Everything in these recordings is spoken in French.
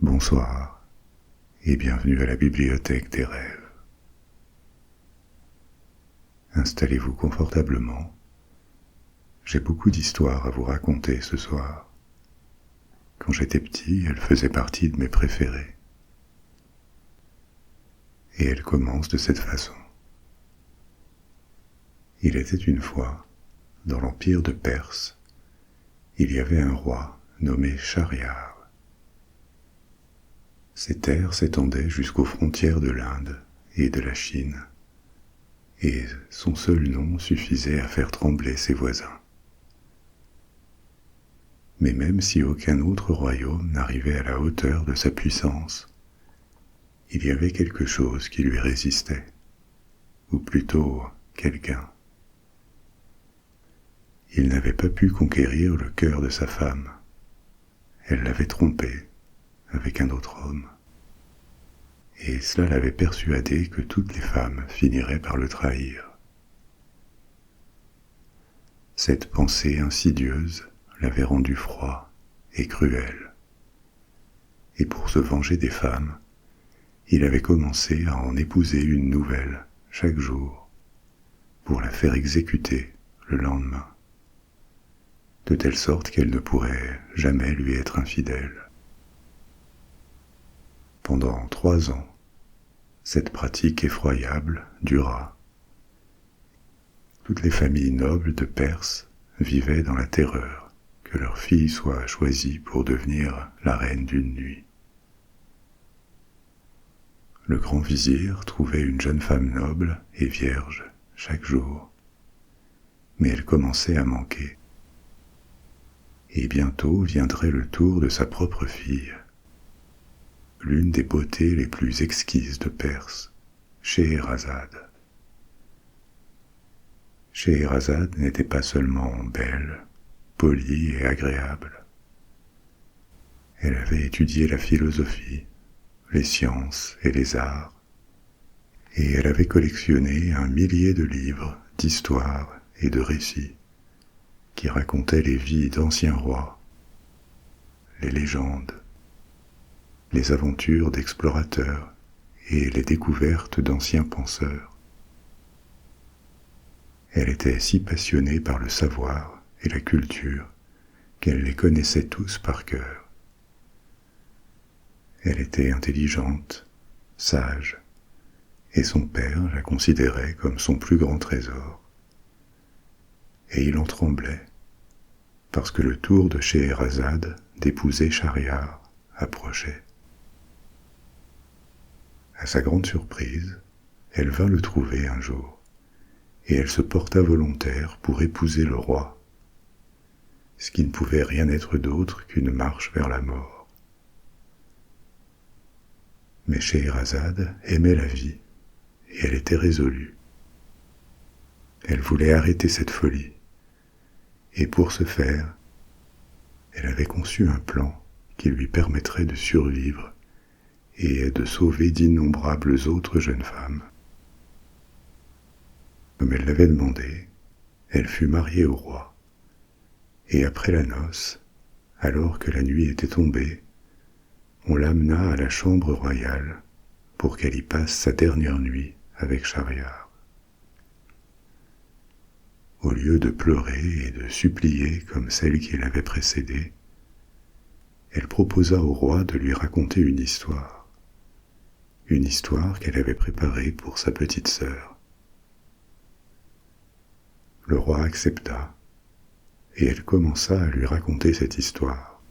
Bonsoir et bienvenue à la bibliothèque des rêves. Installez-vous confortablement. J'ai beaucoup d'histoires à vous raconter ce soir. Quand j'étais petit, elles faisaient partie de mes préférées. Et elles commencent de cette façon. Il était une fois, dans l'empire de Perse, il y avait un roi nommé Shahryar. Ses terres s'étendaient jusqu'aux frontières de l'Inde et de la Chine, et son seul nom suffisait à faire trembler ses voisins. Mais même si aucun autre royaume n'arrivait à la hauteur de sa puissance, il y avait quelque chose qui lui résistait, ou plutôt quelqu'un. Il n'avait pas pu conquérir le cœur de sa femme. Elle l'avait trompé avec un autre homme. Et cela l'avait persuadé que toutes les femmes finiraient par le trahir. Cette pensée insidieuse l'avait rendu froid et cruel. Et pour se venger des femmes, il avait commencé à en épouser une nouvelle chaque jour, pour la faire exécuter le lendemain, de telle sorte qu'elle ne pourrait jamais lui être infidèle. Pendant 3 ans, cette pratique effroyable dura. Toutes les familles nobles de Perse vivaient dans la terreur que leur fille soit choisie pour devenir la reine d'une nuit. Le grand vizir trouvait une jeune femme noble et vierge chaque jour, mais elle commençait à manquer. Et bientôt viendrait le tour de sa propre fille, l'une des beautés les plus exquises de Perse, Scheherazade. Scheherazade n'était pas seulement belle, polie et agréable. Elle avait étudié la philosophie, les sciences et les arts, et elle avait collectionné 1 millier de livres d'histoires et de récits qui racontaient les vies d'anciens rois, les légendes, les aventures d'explorateurs et les découvertes d'anciens penseurs. Elle était si passionnée par le savoir et la culture qu'elle les connaissait tous par cœur. Elle était intelligente, sage, et son père la considérait comme son plus grand trésor. Et il en tremblait, parce que le tour de Scheherazade d'épouser Shahryar approchait. À sa grande surprise, elle vint le trouver un jour, et elle se porta volontaire pour épouser le roi, ce qui ne pouvait rien être d'autre qu'une marche vers la mort. Mais Scheherazade aimait la vie, et elle était résolue. Elle voulait arrêter cette folie, et pour ce faire, elle avait conçu un plan qui lui permettrait de survivre et de sauver d'innombrables autres jeunes femmes. Comme elle l'avait demandé, elle fut mariée au roi, et après la noce, alors que la nuit était tombée, on l'amena à la chambre royale pour qu'elle y passe sa dernière nuit avec Shahryar. Au lieu de pleurer et de supplier comme celle qui l'avait précédée, elle proposa au roi de lui raconter une histoire qu'elle avait préparée pour sa petite sœur. Le roi accepta, et elle commença à lui raconter cette histoire.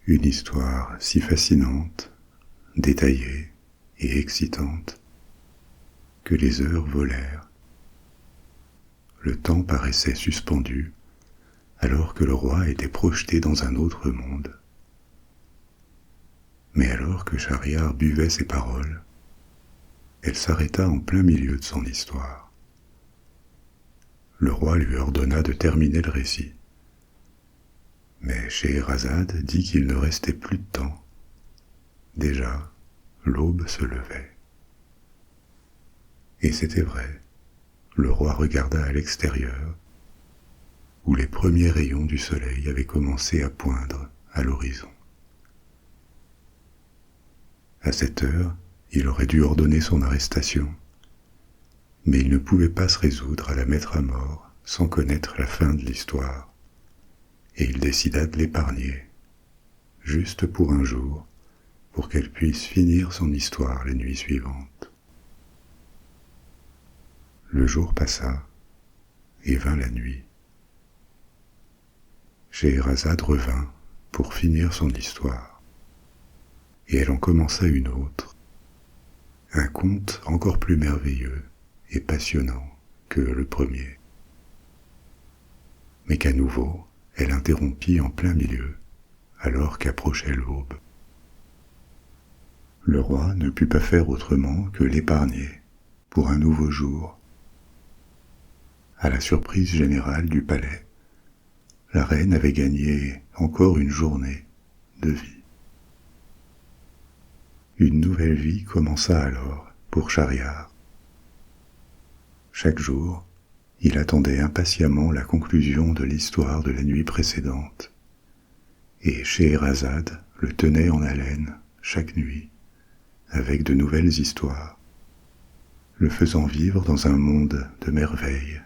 Une histoire si fascinante, détaillée et excitante, que les heures volèrent. Le temps paraissait suspendu, alors que le roi était projeté dans un autre monde. Mais alors que Shahryar buvait ses paroles, elle s'arrêta en plein milieu de son histoire. Le roi lui ordonna de terminer le récit. Mais Scheherazade dit qu'il ne restait plus de temps. Déjà, l'aube se levait. Et c'était vrai. Le roi regarda à l'extérieur, où les premiers rayons du soleil avaient commencé à poindre à l'horizon. À cette heure, il aurait dû ordonner son arrestation, mais il ne pouvait pas se résoudre à la mettre à mort sans connaître la fin de l'histoire, et il décida de l'épargner, juste pour un jour, pour qu'elle puisse finir son histoire la nuit suivante. Le jour passa, et vint la nuit. Scheherazade revint pour finir son histoire, et elle en commença une autre, un conte encore plus merveilleux et passionnant que le premier, mais qu'à nouveau elle interrompit en plein milieu, alors qu'approchait l'aube. Le roi ne put pas faire autrement que l'épargner pour un nouveau jour. À la surprise générale du palais, la reine avait gagné encore une journée de vie. Une nouvelle vie commença alors pour Schahriar. Chaque jour, il attendait impatiemment la conclusion de l'histoire de la nuit précédente, et Scheherazade le tenait en haleine chaque nuit, avec de nouvelles histoires, le faisant vivre dans un monde de merveilles,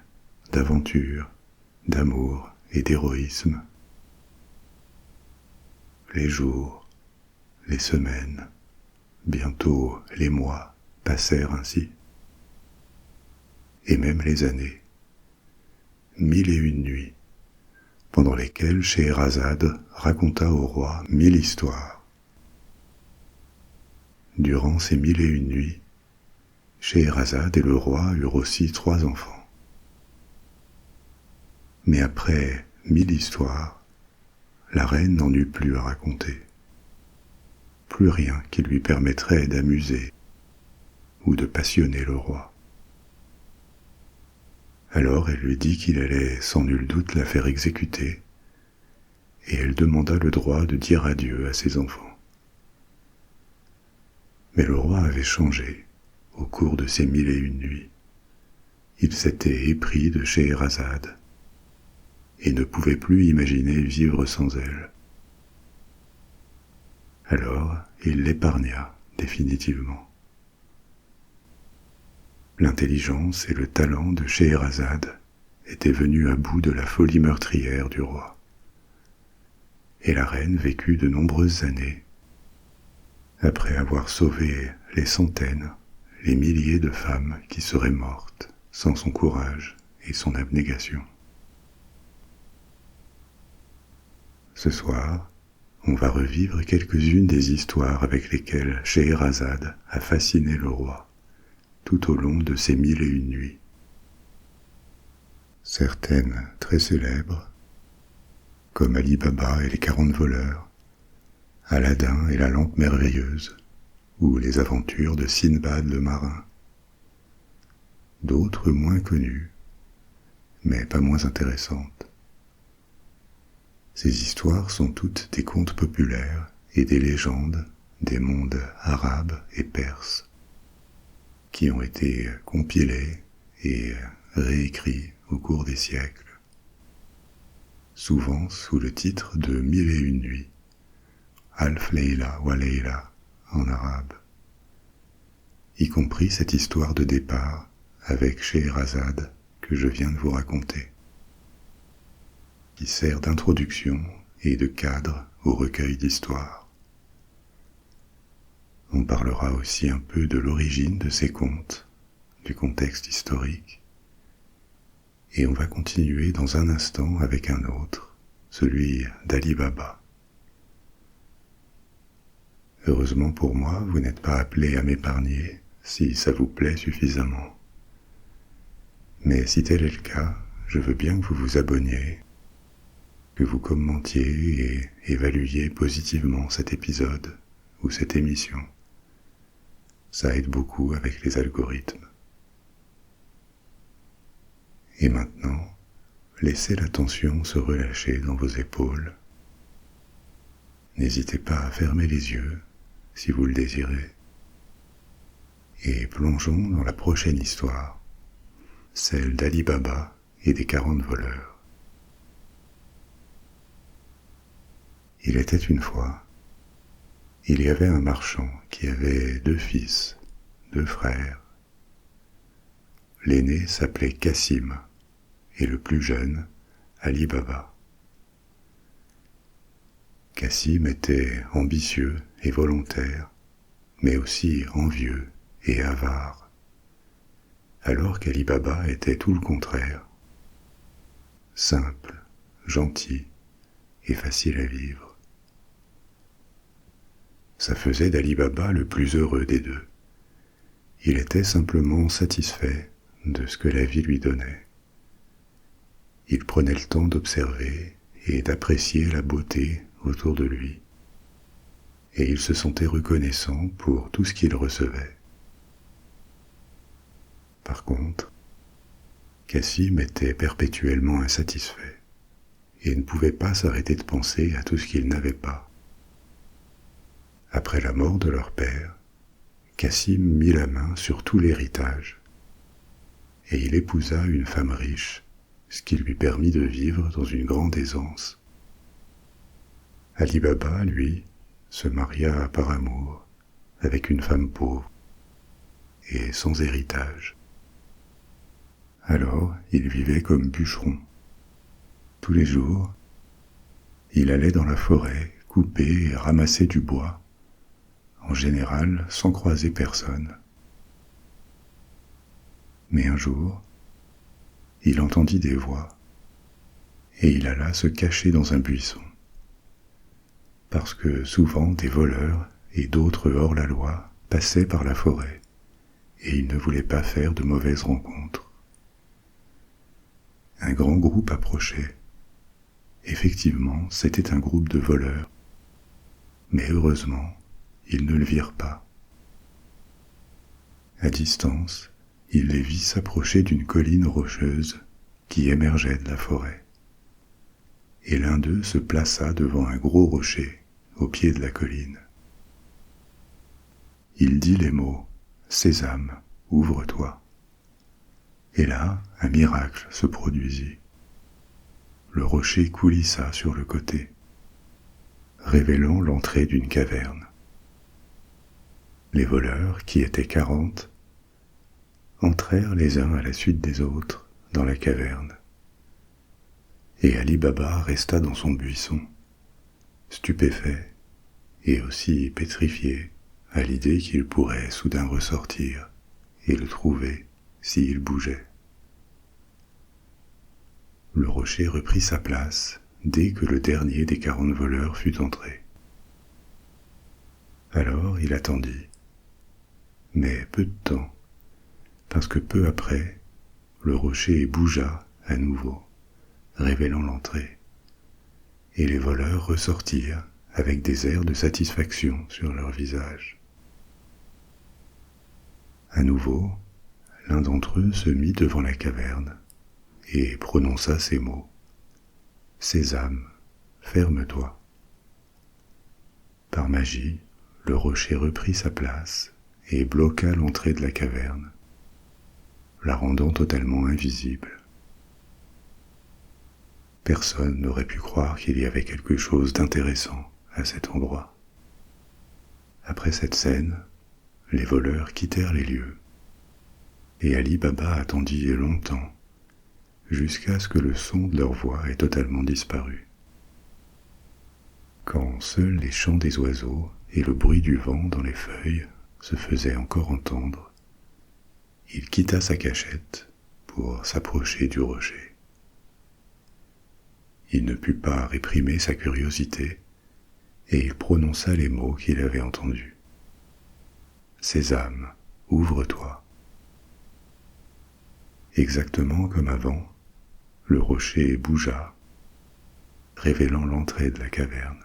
d'aventure, d'amour et d'héroïsme. Les jours, les semaines, bientôt les mois passèrent ainsi, et même les années, 1001 nuits, pendant lesquelles Scheherazade raconta au roi 1000 histoires. Durant ces 1001 nuits, Scheherazade et le roi eurent aussi 3 enfants. Mais après 1000 histoires, la reine n'en eut plus à raconter. Plus rien qui lui permettrait d'amuser ou de passionner le roi. Alors elle lui dit qu'il allait sans nul doute la faire exécuter, et elle demanda le droit de dire adieu à ses enfants. Mais le roi avait changé au cours de ces 1001 nuits. Il s'était épris de Scheherazade et ne pouvait plus imaginer vivre sans elle. Alors il l'épargna définitivement. L'intelligence et le talent de Scheherazade étaient venus à bout de la folie meurtrière du roi, et la reine vécut de nombreuses années, après avoir sauvé les centaines, les milliers de femmes qui seraient mortes sans son courage et son abnégation. Ce soir, on va revivre quelques-unes des histoires avec lesquelles Scheherazade a fasciné le roi tout au long de ces 1001 nuits. Certaines très célèbres, comme Ali Baba et les 40 voleurs, Aladdin et la lampe merveilleuse, ou les aventures de Sinbad le marin. D'autres moins connues, mais pas moins intéressantes. Ces histoires sont toutes des contes populaires et des légendes des mondes arabes et perses, qui ont été compilés et réécrits au cours des siècles, souvent sous le titre de 1001 nuits, Alf Leila wa Leila en arabe, y compris cette histoire de départ avec Scheherazade que je viens de vous raconter, qui sert d'introduction et de cadre au recueil d'histoires. On parlera aussi un peu de l'origine de ces contes, du contexte historique, et on va continuer dans un instant avec un autre, celui d'Ali Baba. Heureusement pour moi, vous n'êtes pas appelé à m'épargner si ça vous plaît suffisamment. Mais si tel est le cas, je veux bien que vous vous abonniez, que vous commentiez et évaluiez positivement cet épisode ou cette émission. Ça aide beaucoup avec les algorithmes. Et maintenant, laissez la tension se relâcher dans vos épaules. N'hésitez pas à fermer les yeux si vous le désirez. Et plongeons dans la prochaine histoire, celle d'Ali Baba et des 40 voleurs. Il était une fois, il y avait un marchand qui avait 2 fils, 2 frères. L'aîné s'appelait Cassim et le plus jeune, Ali Baba. Cassim était ambitieux et volontaire, mais aussi envieux et avare, alors qu'Ali Baba était tout le contraire, simple, gentil et facile à vivre. Ça faisait d'Ali Baba le plus heureux des deux. Il était simplement satisfait de ce que la vie lui donnait. Il prenait le temps d'observer et d'apprécier la beauté autour de lui, et il se sentait reconnaissant pour tout ce qu'il recevait. Par contre, Cassim était perpétuellement insatisfait et ne pouvait pas s'arrêter de penser à tout ce qu'il n'avait pas. Après la mort de leur père, Cassim mit la main sur tout l'héritage et il épousa une femme riche, ce qui lui permit de vivre dans une grande aisance. Ali Baba, lui, se maria par amour avec une femme pauvre et sans héritage. Alors, il vivait comme bûcheron. Tous les jours, il allait dans la forêt couper et ramasser du bois, en général sans croiser personne. Mais un jour, il entendit des voix et il alla se cacher dans un buisson. Parce que souvent des voleurs et d'autres hors-la-loi passaient par la forêt et il ne voulait pas faire de mauvaises rencontres. Un grand groupe approchait. Effectivement, c'était un groupe de voleurs, mais heureusement, ils ne le virent pas. À distance, il les vit s'approcher d'une colline rocheuse qui émergeait de la forêt. Et l'un d'eux se plaça devant un gros rocher au pied de la colline. Il dit les mots « Sésame, ouvre-toi ». Et là, un miracle se produisit. Le rocher coulissa sur le côté, révélant l'entrée d'une caverne. Les voleurs, qui étaient 40, entrèrent les uns à la suite des autres dans la caverne. Et Ali Baba resta dans son buisson, stupéfait et aussi pétrifié à l'idée qu'il pourrait soudain ressortir et le trouver s'il bougeait. Le rocher reprit sa place dès que le dernier des 40 voleurs fut entré. Alors il attendit, mais peu de temps, parce que peu après, le rocher bougea à nouveau, révélant l'entrée, et les voleurs ressortirent avec des airs de satisfaction sur leurs visages. À nouveau, l'un d'entre eux se mit devant la caverne et prononça ces mots « Sésame, ferme-toi ». Par magie, le rocher reprit sa place et bloqua l'entrée de la caverne, la rendant totalement invisible. Personne n'aurait pu croire qu'il y avait quelque chose d'intéressant à cet endroit. Après cette scène, les voleurs quittèrent les lieux, et Ali Baba attendit longtemps, jusqu'à ce que le son de leur voix ait totalement disparu. Quand seuls les chants des oiseaux et le bruit du vent dans les feuilles se faisaient encore entendre, il quitta sa cachette pour s'approcher du rocher. Il ne put pas réprimer sa curiosité et il prononça les mots qu'il avait entendus. « Sésame, ouvre-toi ». Exactement comme avant, le rocher bougea, révélant l'entrée de la caverne.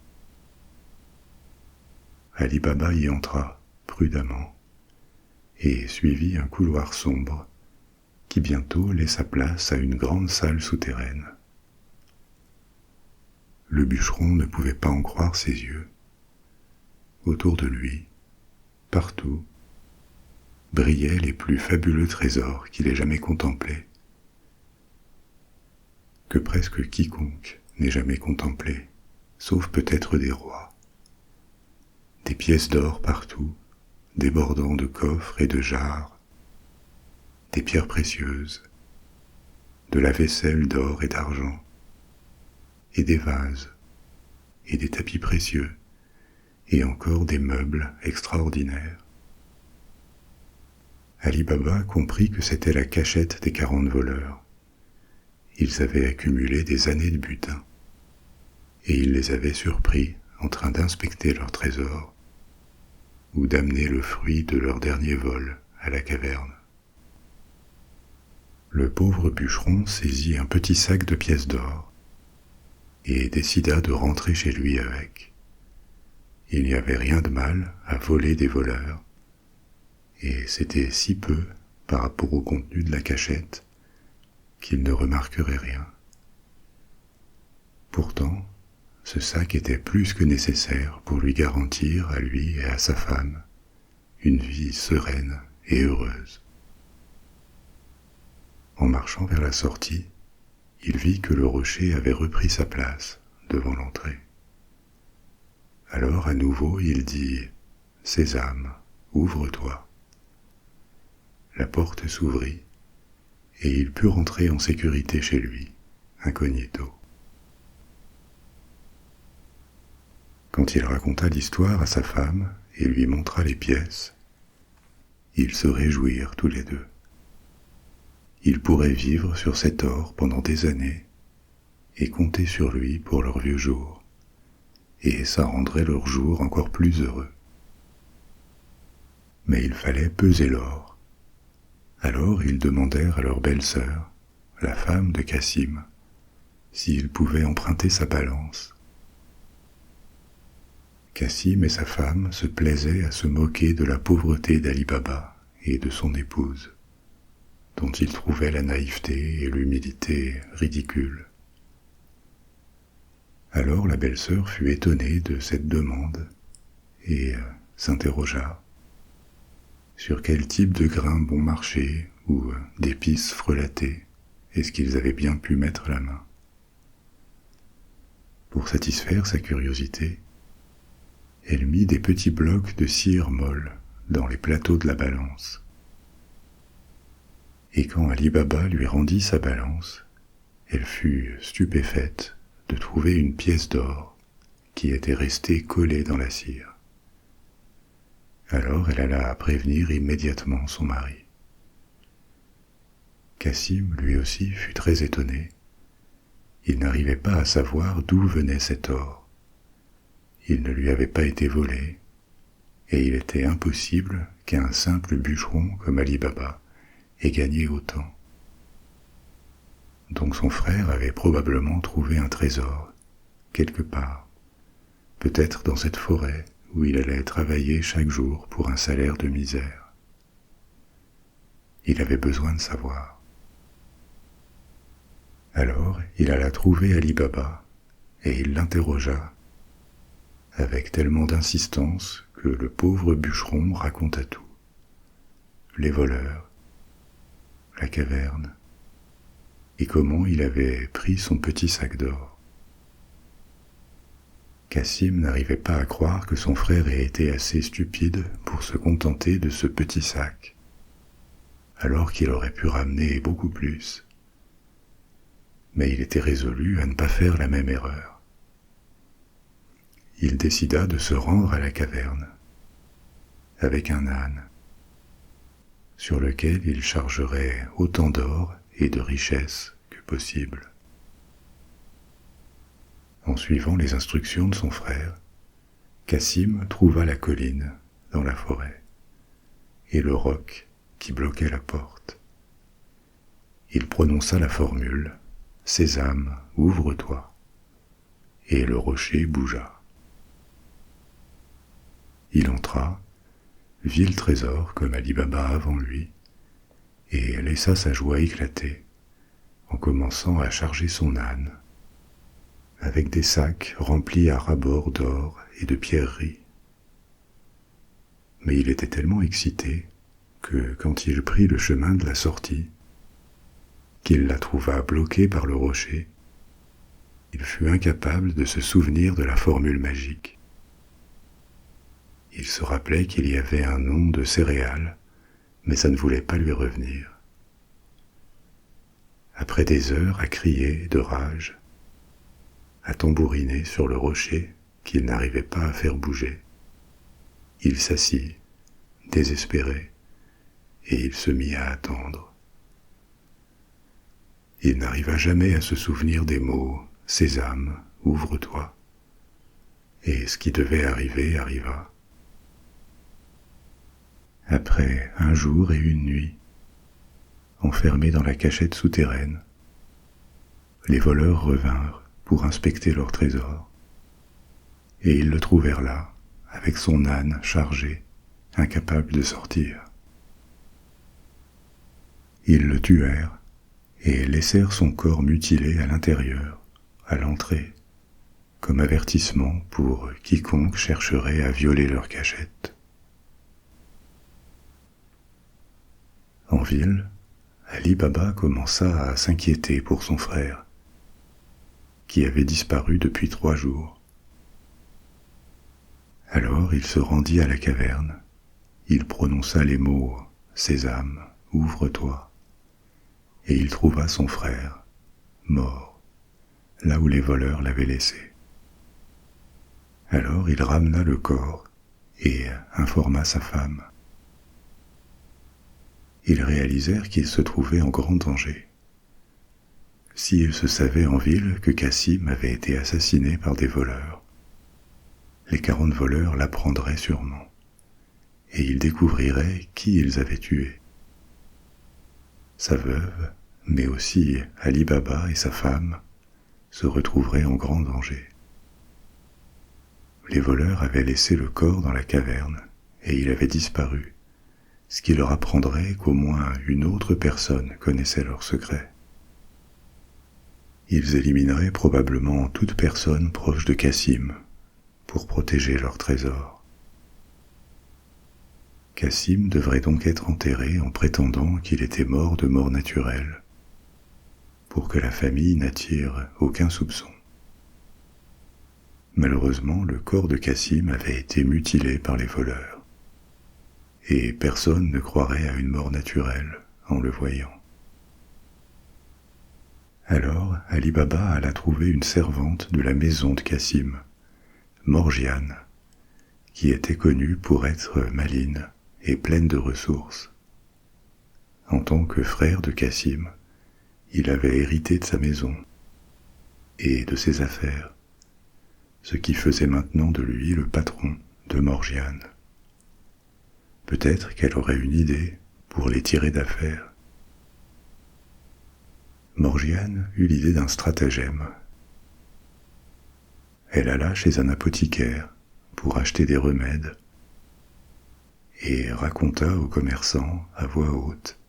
Ali Baba y entra prudemment et suivit un couloir sombre qui bientôt laissa place à une grande salle souterraine. Le bûcheron ne pouvait pas en croire ses yeux. Autour de lui, partout, brillaient les plus fabuleux trésors qu'il ait jamais contemplés, que presque quiconque n'ait jamais contemplé, sauf peut-être des rois, des pièces d'or partout, débordant de coffres et de jarres, des pierres précieuses, de la vaisselle d'or et d'argent, et des vases, et des tapis précieux, et encore des meubles extraordinaires. Ali Baba comprit que c'était la cachette des 40 voleurs. Ils avaient accumulé des années de butin, et il les avait surpris en train d'inspecter leur trésor ou d'amener le fruit de leur dernier vol à la caverne. Le pauvre bûcheron saisit un petit sac de pièces d'or et décida de rentrer chez lui avec. Il n'y avait rien de mal à voler des voleurs, et c'était si peu par rapport au contenu de la cachette qu'il ne remarquerait rien. Pourtant, ce sac était plus que nécessaire pour lui garantir, à lui et à sa femme, une vie sereine et heureuse. En marchant vers la sortie, il vit que le rocher avait repris sa place devant l'entrée. Alors à nouveau il dit « Sésame, ouvre-toi ». La porte s'ouvrit, et il put rentrer en sécurité chez lui, incognito. Quand il raconta l'histoire à sa femme et lui montra les pièces, ils se réjouirent tous les deux. Ils pourraient vivre sur cet or pendant des années et compter sur lui pour leurs vieux jours, et ça rendrait leurs jours encore plus heureux. Mais il fallait peser l'or. Alors ils demandèrent à leur belle-sœur, la femme de Cassim, s'ils pouvaient emprunter sa balance. Cassim et sa femme se plaisaient à se moquer de la pauvreté d'Ali Baba et de son épouse, dont ils trouvaient la naïveté et l'humilité ridicules. Alors la belle-sœur fut étonnée de cette demande et s'interrogea sur quel type de grain bon marché ou d'épices frelatées est-ce qu'ils avaient bien pu mettre la main. Pour satisfaire sa curiosité, elle mit des petits blocs de cire molle dans les plateaux de la balance. Et quand Ali Baba lui rendit sa balance, elle fut stupéfaite de trouver une pièce d'or qui était restée collée dans la cire. Alors elle alla prévenir immédiatement son mari. Cassim, lui aussi, fut très étonné. Il n'arrivait pas à savoir d'où venait cet or. Il ne lui avait pas été volé, et il était impossible qu'un simple bûcheron comme Ali Baba ait gagné autant. Donc son frère avait probablement trouvé un trésor, quelque part, peut-être dans cette forêt où il allait travailler chaque jour pour un salaire de misère. Il avait besoin de savoir. Alors il alla trouver Ali Baba et il l'interrogea avec tellement d'insistance que le pauvre bûcheron raconta tout. Les voleurs, la caverne, et comment il avait pris son petit sac d'or. Cassim n'arrivait pas à croire que son frère ait été assez stupide pour se contenter de ce petit sac, alors qu'il aurait pu ramener beaucoup plus. Mais il était résolu à ne pas faire la même erreur. Il décida de se rendre à la caverne, avec un âne, sur lequel il chargerait autant d'or et de richesses que possible. En suivant les instructions de son frère, Cassim trouva la colline dans la forêt et le roc qui bloquait la porte. Il prononça la formule « Sésame, ouvre-toi » et le rocher bougea. Il entra, vit le trésor comme Ali Baba avant lui, et laissa sa joie éclater en commençant à charger son âne avec des sacs remplis à ras-bord d'or et de pierreries. Mais il était tellement excité que quand il prit le chemin de la sortie, qu'il la trouva bloquée par le rocher, il fut incapable de se souvenir de la formule magique. Il se rappelait qu'il y avait un nom de céréales, mais ça ne voulait pas lui revenir. Après des heures à crier de rage, à tambouriner sur le rocher qu'il n'arrivait pas à faire bouger, il s'assit, désespéré, et il se mit à attendre. Il n'arriva jamais à se souvenir des mots « Sésame, ouvre-toi », et ce qui devait arriver arriva. Après un jour et une nuit, enfermés dans la cachette souterraine, les voleurs revinrent pour inspecter leur trésor, et ils le trouvèrent là, avec son âne chargé, incapable de sortir. Ils le tuèrent et laissèrent son corps mutilé à l'intérieur, à l'entrée, comme avertissement pour quiconque chercherait à violer leur cachette. En ville, Ali Baba commença à s'inquiéter pour son frère, qui avait disparu depuis 3 jours. Alors il se rendit à la caverne, il prononça les mots « Sésame, ouvre-toi » et il trouva son frère, mort, là où les voleurs l'avaient laissé. Alors il ramena le corps et informa sa femme. Ils réalisèrent qu'ils se trouvaient en grand danger. S'il se savait en ville que Cassim avait été assassiné par des voleurs, les 40 voleurs l'apprendraient sûrement, et ils découvriraient qui ils avaient tué. Sa veuve, mais aussi Ali Baba et sa femme, se retrouveraient en grand danger. Les voleurs avaient laissé le corps dans la caverne, et il avait disparu, ce qui leur apprendrait qu'au moins une autre personne connaissait leur secret. Ils élimineraient probablement toute personne proche de Cassim pour protéger leur trésor. Cassim devrait donc être enterré en prétendant qu'il était mort de mort naturelle, pour que la famille n'attire aucun soupçon. Malheureusement, le corps de Cassim avait été mutilé par les voleurs, et personne ne croirait à une mort naturelle en le voyant. Alors Ali Baba alla trouver une servante de la maison de Cassim, Morgiane, qui était connue pour être maligne et pleine de ressources. En tant que frère de Cassim, il avait hérité de sa maison et de ses affaires, ce qui faisait maintenant de lui le patron de Morgiane. Peut-être qu'elle aurait une idée pour les tirer d'affaire. Morgiane eut l'idée d'un stratagème. Elle alla chez un apothicaire pour acheter des remèdes et raconta au commerçant à voix haute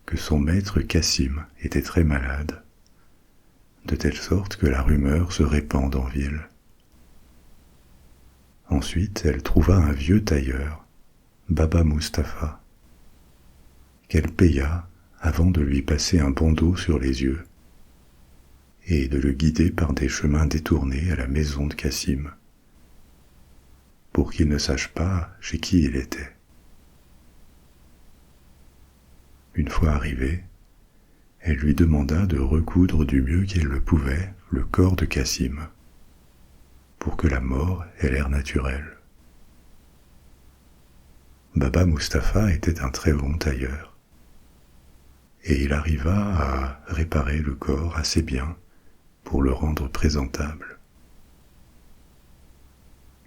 que son maître Cassim était très malade, de telle sorte que la rumeur se répand en ville. Ensuite, elle trouva un vieux tailleur, Baba Mustapha, qu'elle paya avant de lui passer un bandeau sur les yeux et de le guider par des chemins détournés à la maison de Cassim, pour qu'il ne sache pas chez qui il était. Une fois arrivée, elle lui demanda de recoudre du mieux qu'elle le pouvait le corps de Cassim, pour que la mort ait l'air naturel. Baba Mustapha était un très bon tailleur, et il arriva à réparer le corps assez bien pour le rendre présentable.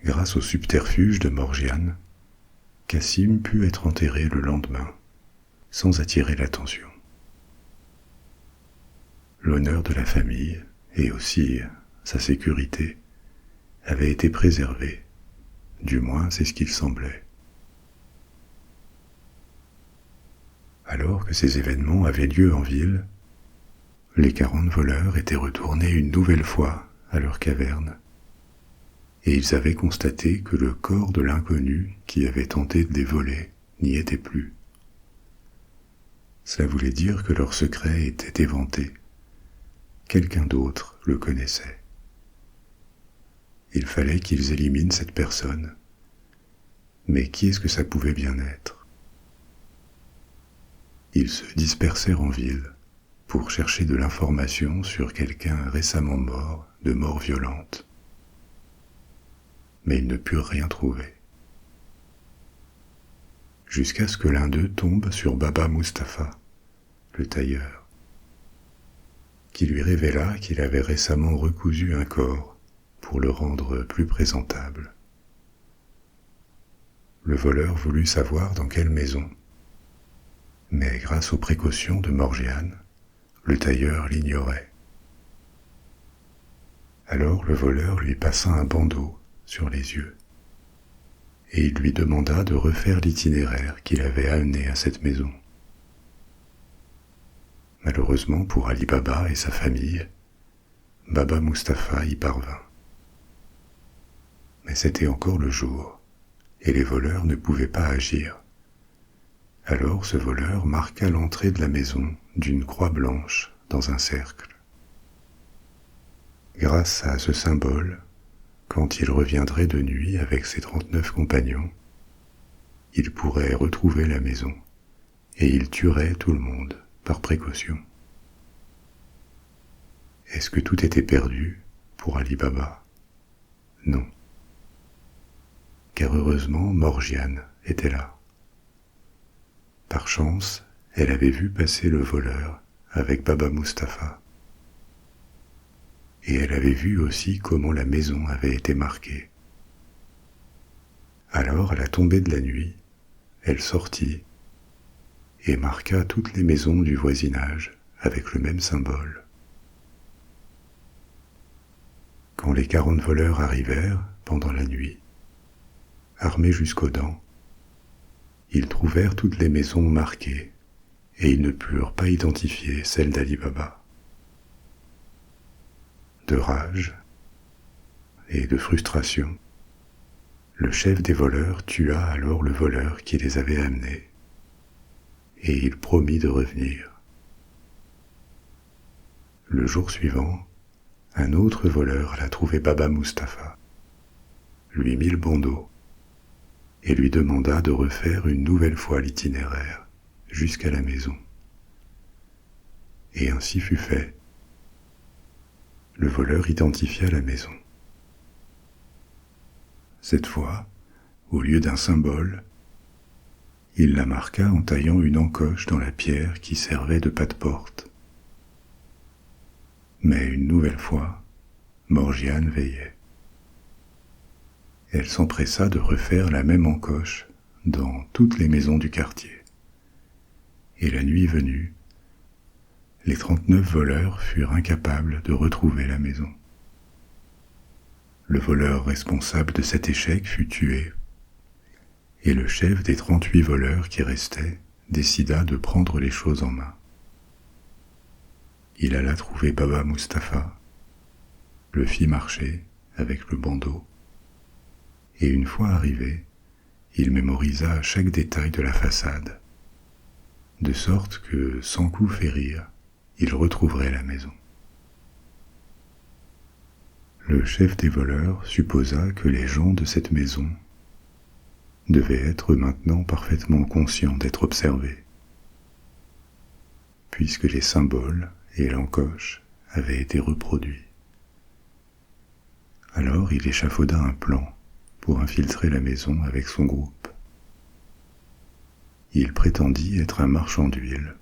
Grâce au subterfuge de Morgiane, Cassim put être enterré le lendemain, sans attirer l'attention. L'honneur de la famille, et aussi sa sécurité, avait été préservé, du moins c'est ce qu'il semblait. Alors que ces événements avaient lieu en ville, les 40 voleurs étaient retournés une nouvelle fois à leur caverne, et ils avaient constaté que le corps de l'inconnu qui avait tenté de les voler n'y était plus. Cela voulait dire que leur secret était éventé. Quelqu'un d'autre le connaissait. Il fallait qu'ils éliminent cette personne, Mais qui est-ce que ça pouvait bien être? Ils se dispersèrent en ville pour chercher de l'information sur quelqu'un récemment mort de mort violente. Mais ils ne purent rien trouver. Jusqu'à ce que l'un d'eux tombe sur Baba Mustapha, le tailleur, qui lui révéla qu'il avait récemment recousu un corps pour le rendre plus présentable. Le voleur voulut savoir dans quelle maison, mais grâce aux précautions de Morgiane, le tailleur l'ignorait. Alors le voleur lui passa un bandeau sur les yeux, et il lui demanda de refaire l'itinéraire qu'il avait amené à cette maison. Malheureusement pour Ali Baba et sa famille, Baba Mustapha y parvint. Mais c'était encore le jour, et les voleurs ne pouvaient pas agir. Alors ce voleur marqua l'entrée de la maison d'une croix blanche dans un cercle. Grâce à ce symbole, quand il reviendrait de nuit avec ses 39 compagnons, il pourrait retrouver la maison, et il tuerait tout le monde par précaution. Est-ce que tout était perdu pour Ali Baba? Non. Car heureusement Morgiane était là. Par chance, elle avait vu passer le voleur avec Baba Mustapha. Et elle avait vu aussi comment la maison avait été marquée. Alors, à la tombée de la nuit, elle sortit et marqua toutes les maisons du voisinage avec le même symbole. Quand les 40 voleurs arrivèrent pendant la nuit, armés jusqu'aux dents, ils trouvèrent toutes les maisons marquées et ils ne purent pas identifier celle d'Ali Baba. De rage et de frustration, le chef des voleurs tua alors le voleur qui les avait amenés et il promit de revenir. Le jour suivant, un autre voleur alla trouver Baba Mustapha, lui mit le bandeau et lui demanda de refaire une nouvelle fois l'itinéraire jusqu'à la maison. Et ainsi fut fait. Le voleur identifia la maison. Cette fois, au lieu d'un symbole, il la marqua en taillant une encoche dans la pierre qui servait de pas-de-porte. Mais une nouvelle fois, Morgiane veillait. Elle s'empressa de refaire la même encoche dans toutes les maisons du quartier. Et la nuit venue, les 39 voleurs furent incapables de retrouver la maison. Le voleur responsable de cet échec fut tué, et le chef des 38 voleurs qui restaient décida de prendre les choses en main. Il alla trouver Baba Mustapha, le fit marcher avec le bandeau, et une fois arrivé, il mémorisa chaque détail de la façade, de sorte que, sans coup férir, il retrouverait la maison. Le chef des voleurs supposa que les gens de cette maison devaient être maintenant parfaitement conscients d'être observés, puisque les symboles et l'encoche avaient été reproduits. Alors il échafauda un plan pour infiltrer la maison avec son groupe. Il prétendit être un marchand d'huile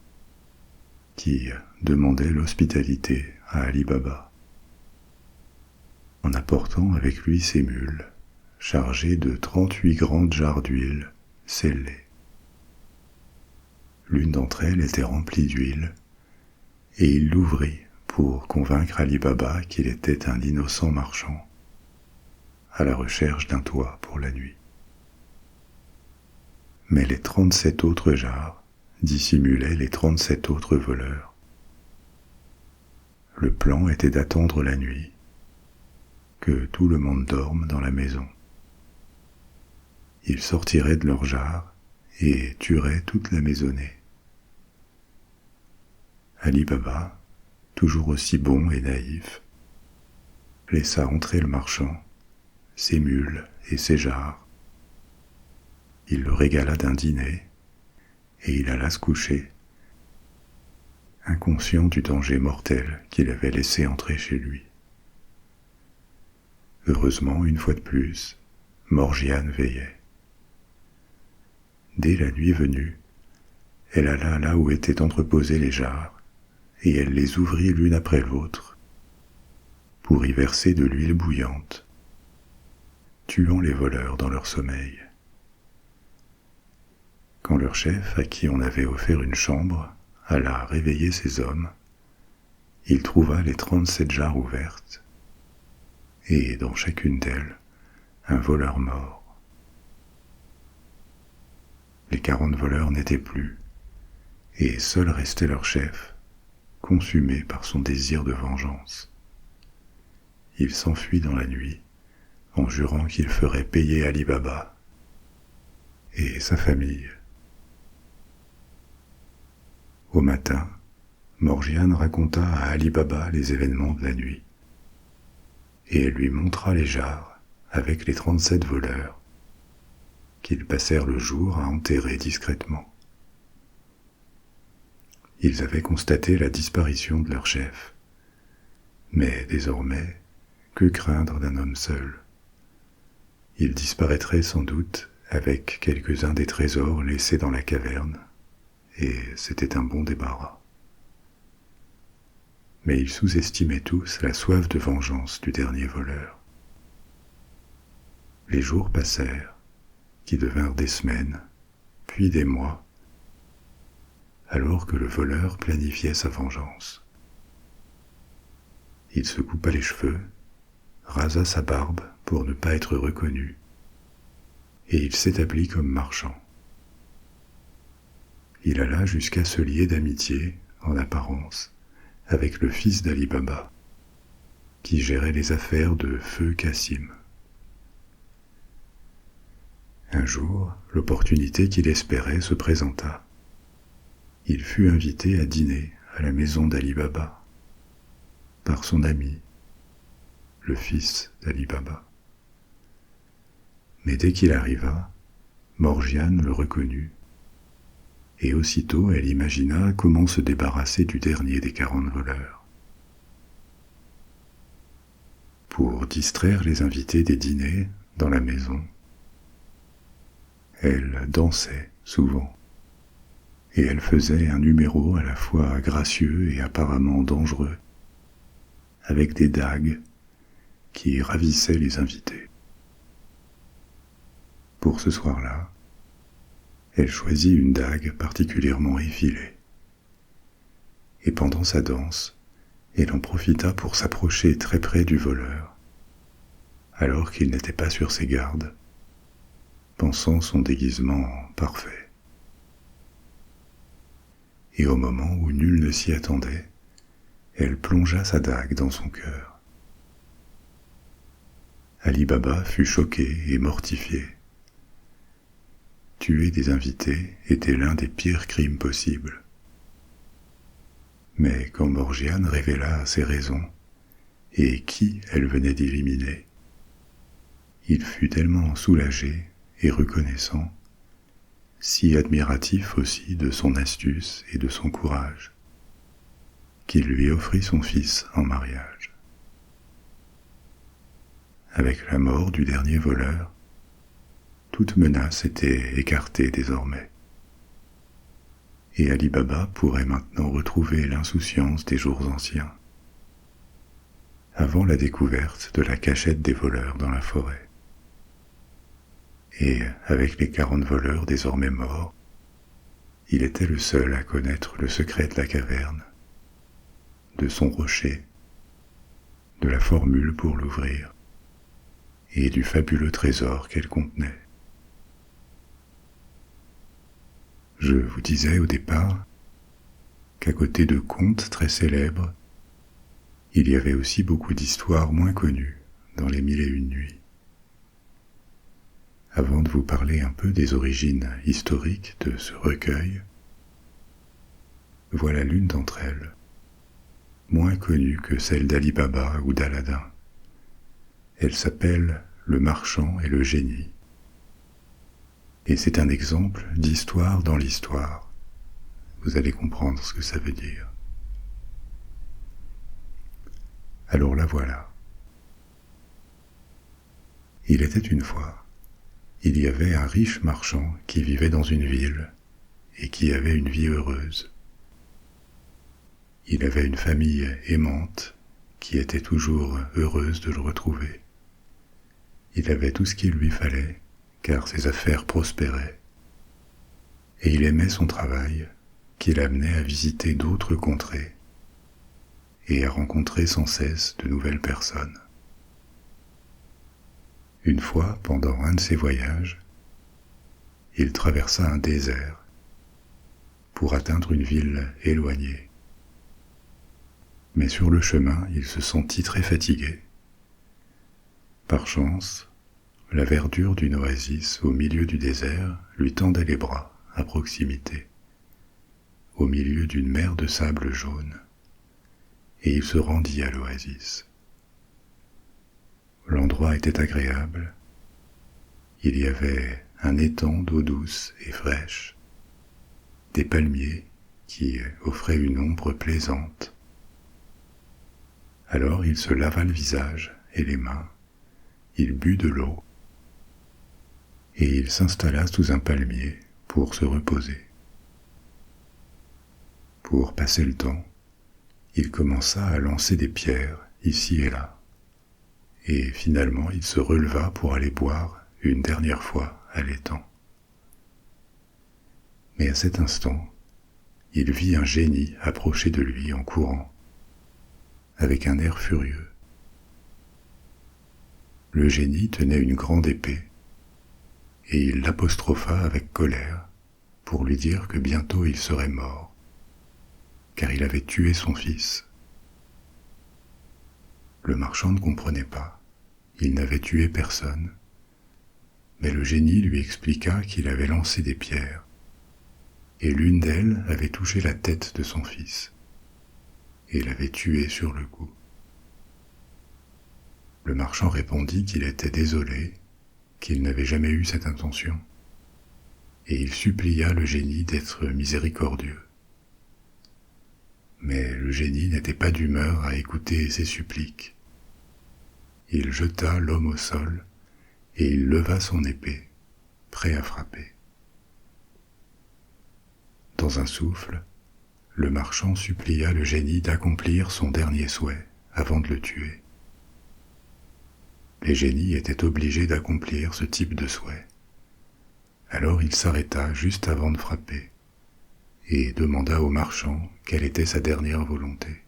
qui demandait l'hospitalité à Ali Baba, en apportant avec lui ses mules chargées de 38 grandes jarres d'huile scellées. L'une d'entre elles était remplie d'huile, et il l'ouvrit pour convaincre Ali Baba qu'il était un innocent marchand à la recherche d'un toit pour la nuit. Mais les 37 autres jarres dissimulaient les 37 autres voleurs. Le plan était d'attendre la nuit, que tout le monde dorme dans la maison. Ils sortiraient de leurs jarres et tueraient toute la maisonnée. Ali Baba, toujours aussi bon et naïf, laissa entrer le marchand, ses mules et ses jarres, il le régala d'un dîner, et il alla se coucher, inconscient du danger mortel qu'il avait laissé entrer chez lui. Heureusement, une fois de plus, Morgiane veillait. Dès la nuit venue, elle alla là où étaient entreposés les jarres, et elle les ouvrit l'une après l'autre, pour y verser de l'huile bouillante, tuant les voleurs dans leur sommeil. Quand leur chef, à qui on avait offert une chambre, alla réveiller ses hommes, il trouva les 37 jarres ouvertes, et dans chacune d'elles, un voleur mort. Les 40 voleurs n'étaient plus, et seul restait leur chef, consumé par son désir de vengeance. Il s'enfuit dans la nuit, en jurant qu'il ferait payer Ali Baba et sa famille. Au matin, Morgiane raconta à Ali Baba les événements de la nuit, et elle lui montra les jarres avec les 37 voleurs qu'ils passèrent le jour à enterrer discrètement. Ils avaient constaté la disparition de leur chef, mais désormais, que craindre d'un homme seul? Il disparaîtrait sans doute avec quelques-uns des trésors laissés dans la caverne, et c'était un bon débarras. Mais ils sous-estimaient tous la soif de vengeance du dernier voleur. Les jours passèrent, qui devinrent des semaines, puis des mois, alors que le voleur planifiait sa vengeance. Il se coupa les cheveux, rasa sa barbe pour ne pas être reconnu, et il s'établit comme marchand. Il alla jusqu'à se lier d'amitié, en apparence, avec le fils d'Ali Baba, qui gérait les affaires de Feu Cassim. Un jour, l'opportunité qu'il espérait se présenta. Il fut invité à dîner à la maison d'Ali Baba, par son ami, le fils d'Ali Baba. Mais dès qu'il arriva, Morgiane le reconnut, et aussitôt elle imagina comment se débarrasser du dernier des 40 voleurs. Pour distraire les invités des dîners dans la maison, elle dansait souvent, et elle faisait un numéro à la fois gracieux et apparemment dangereux, avec des dagues qui ravissaient les invités. Pour ce soir-là, elle choisit une dague particulièrement effilée. Et pendant sa danse, elle en profita pour s'approcher très près du voleur, alors qu'il n'était pas sur ses gardes, pensant son déguisement parfait. Et au moment où nul ne s'y attendait, elle plongea sa dague dans son cœur. Ali Baba fut choqué et mortifié. Tuer des invités était l'un des pires crimes possibles. Mais quand Morgiane révéla ses raisons et qui elle venait d'éliminer, il fut tellement soulagé et reconnaissant, si admiratif aussi de son astuce et de son courage, qu'il lui offrit son fils en mariage. Avec la mort du dernier voleur, toute menace était écartée désormais, et Ali Baba pourrait maintenant retrouver l'insouciance des jours anciens, avant la découverte de la cachette des voleurs dans la forêt. Et avec les 40 voleurs désormais morts, il était le seul à connaître le secret de la caverne, de son rocher, de la formule pour l'ouvrir, et du fabuleux trésor qu'elle contenait. Je vous disais au départ qu'à côté de contes très célèbres, il y avait aussi beaucoup d'histoires moins connues dans les 1001 nuits. Avant de vous parler un peu des origines historiques de ce recueil, voilà l'une d'entre elles, moins connue que celle d'Ali Baba ou d'Aladin. Elle s'appelle Le marchand et le génie. Et c'est un exemple d'histoire dans l'histoire. Vous allez comprendre ce que ça veut dire. Alors la voilà. Il était une fois, il y avait un riche marchand qui vivait dans une ville et qui avait une vie heureuse. Il avait une famille aimante qui était toujours heureuse de le retrouver. Il avait tout ce qu'il lui fallait, car ses affaires prospéraient. Et il aimait son travail, qui l'amenait à visiter d'autres contrées et à rencontrer sans cesse de nouvelles personnes. Une fois, pendant un de ses voyages, il traversa un désert pour atteindre une ville éloignée. Mais sur le chemin, il se sentit très fatigué. Par chance, la verdure d'une oasis au milieu du désert lui tendait les bras à proximité, au milieu d'une mer de sable jaune, et il se rendit à l'oasis. L'endroit était agréable. Il y avait un étang d'eau douce et fraîche, des palmiers qui offraient une ombre plaisante. Alors il se lava le visage et les mains, il but de l'eau, et il s'installa sous un palmier pour se reposer. Pour passer le temps, il commença à lancer des pierres ici et là. Et finalement il se releva pour aller boire une dernière fois à l'étang. Mais à cet instant, il vit un génie approcher de lui en courant, avec un air furieux. Le génie tenait une grande épée, et il l'apostropha avec colère pour lui dire que bientôt il serait mort, car il avait tué son fils. Le marchand ne comprenait pas. Il n'avait tué personne, mais le génie lui expliqua qu'il avait lancé des pierres, et l'une d'elles avait touché la tête de son fils, et l'avait tué sur le coup. Le marchand répondit qu'il était désolé, qu'il n'avait jamais eu cette intention, et il supplia le génie d'être miséricordieux. Mais le génie n'était pas d'humeur à écouter ses suppliques. Il jeta l'homme au sol et il leva son épée, prêt à frapper. Dans un souffle, le marchand supplia le génie d'accomplir son dernier souhait avant de le tuer. Les génies étaient obligés d'accomplir ce type de souhait. Alors il s'arrêta juste avant de frapper et demanda au marchand quelle était sa dernière volonté.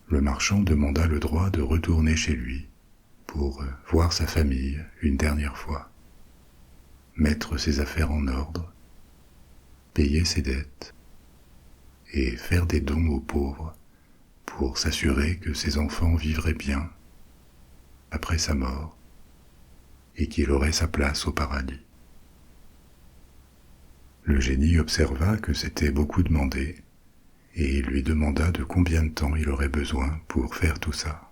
Le marchand demanda le droit de retourner chez lui pour voir sa famille une dernière fois, mettre ses affaires en ordre, payer ses dettes et faire des dons aux pauvres pour s'assurer que ses enfants vivraient bien après sa mort et qu'il aurait sa place au paradis. Le génie observa que c'était beaucoup demandé et il lui demanda de combien de temps il aurait besoin pour faire tout ça.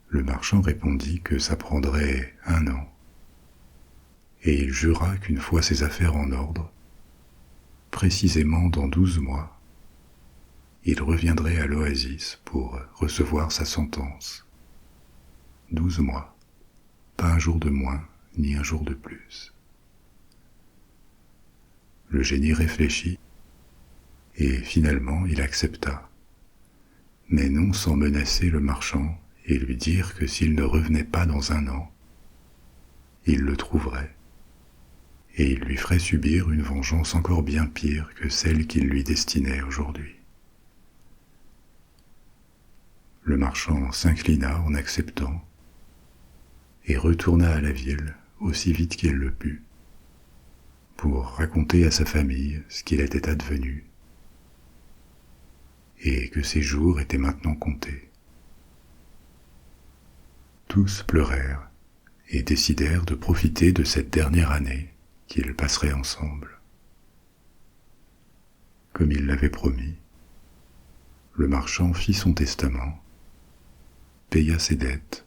Le marchand répondit que ça prendrait 1 an, et il jura qu'une fois ses affaires en ordre, précisément dans 12 mois, il reviendrait à l'oasis pour recevoir sa sentence. 12 mois, pas un jour de moins, ni un jour de plus. Le génie réfléchit, et finalement il accepta, mais non sans menacer le marchand et lui dire que s'il ne revenait pas dans 1 an, il le trouverait, et il lui ferait subir une vengeance encore bien pire que celle qu'il lui destinait aujourd'hui. Le marchand s'inclina en acceptant, et retourna à la ville aussi vite qu'il le put, pour raconter à sa famille ce qu'il était advenu, et que ses jours étaient maintenant comptés. Tous pleurèrent et décidèrent de profiter de cette dernière année qu'ils passeraient ensemble. Comme il l'avait promis, le marchand fit son testament, paya ses dettes,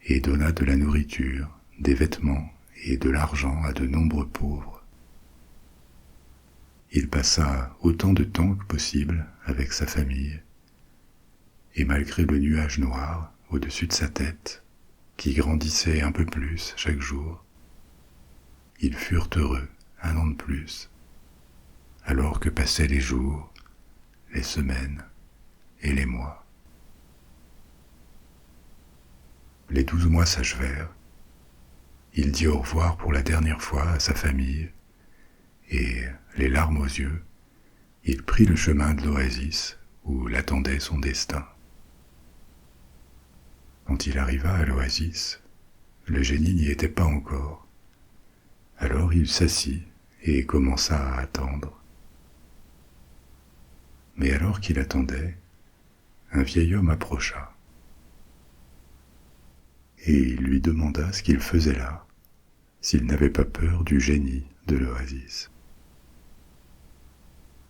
et donna de la nourriture, des vêtements et de l'argent à de nombreux pauvres. Il passa autant de temps que possible avec sa famille, et malgré le nuage noir au-dessus de sa tête, qui grandissait un peu plus chaque jour, ils furent heureux un an de plus, alors que passaient les jours, les semaines et les mois. Les 12 mois s'achevèrent. Il dit au revoir pour la dernière fois à sa famille, et, les larmes aux yeux, il prit le chemin de l'oasis où l'attendait son destin. Quand il arriva à l'oasis, le génie n'y était pas encore. Alors il s'assit et commença à attendre. Mais alors qu'il attendait, un vieil homme approcha. Et il lui demanda ce qu'il faisait là, s'il n'avait pas peur du génie de l'oasis.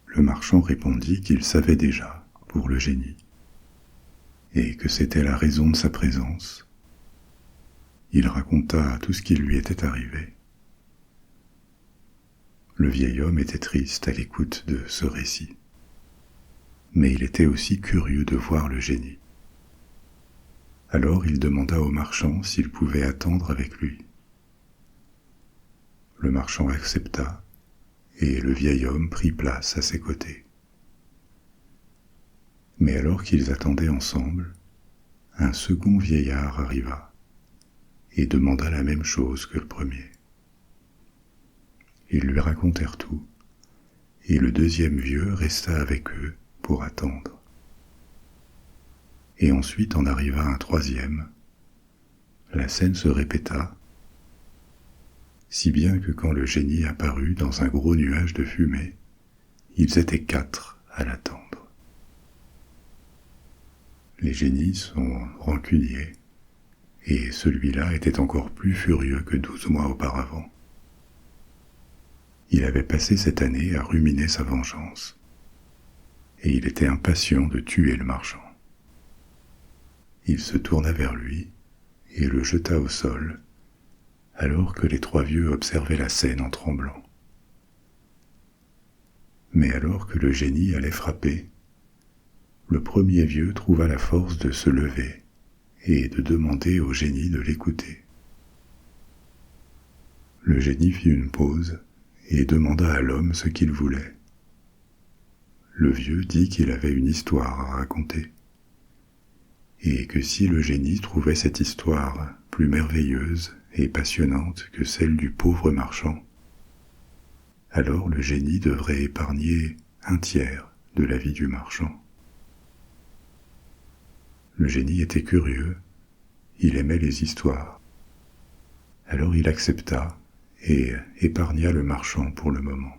Le marchand répondit qu'il savait déjà, pour le génie, et que c'était la raison de sa présence. Il raconta tout ce qui lui était arrivé. Le vieil homme était triste à l'écoute de ce récit, mais il était aussi curieux de voir le génie. Alors il demanda au marchand s'il pouvait attendre avec lui. Le marchand accepta, et le vieil homme prit place à ses côtés. Mais alors qu'ils attendaient ensemble, un second vieillard arriva, et demanda la même chose que le premier. Ils lui racontèrent tout, et le deuxième vieux resta avec eux pour attendre. Et ensuite en arriva un troisième. La scène se répéta, si bien que quand le génie apparut dans un gros nuage de fumée, ils étaient 4 à l'attendre. Les génies sont rancuniers, et celui-là était encore plus furieux que 12 mois auparavant. Il avait passé cette année à ruminer sa vengeance, et il était impatient de tuer le marchand. Il se tourna vers lui et le jeta au sol, alors que les 3 vieux observaient la scène en tremblant. Mais alors que le génie allait frapper, le premier vieux trouva la force de se lever et de demander au génie de l'écouter. Le génie fit une pause et demanda à l'homme ce qu'il voulait. Le vieux dit qu'il avait une histoire à raconter, et que si le génie trouvait cette histoire plus merveilleuse et passionnante que celle du pauvre marchand, alors le génie devrait épargner 1/3 de la vie du marchand. Le génie était curieux, il aimait les histoires. Alors il accepta et épargna le marchand pour le moment.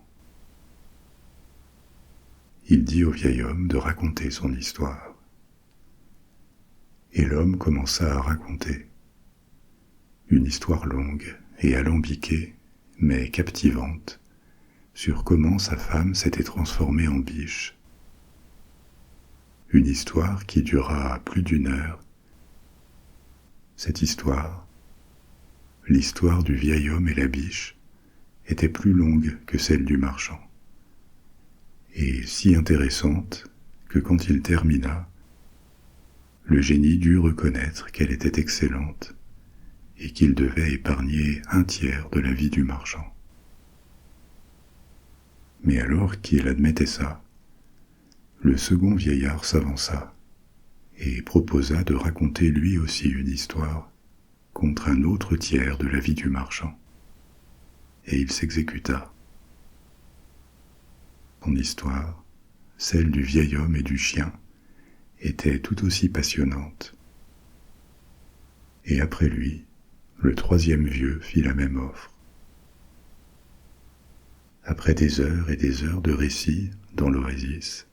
Il dit au vieil homme de raconter son histoire. Et l'homme commença à raconter. Une histoire longue et alambiquée, mais captivante, sur comment sa femme s'était transformée en biche. Une histoire qui dura plus d'1 heure. Cette histoire, l'histoire du vieil homme et la biche, était plus longue que celle du marchand, et si intéressante que quand il termina, le génie dut reconnaître qu'elle était excellente et qu'il devait épargner 1/3 de la vie du marchand. Mais alors qu'il admettait ça, le second vieillard s'avança et proposa de raconter lui aussi une histoire contre un autre tiers de la vie du marchand. Et il s'exécuta. Son histoire, celle du vieil homme et du chien, était tout aussi passionnante. Et après lui, le 3e vieux fit la même offre. Après des heures et des heures de récits dans l'oasis,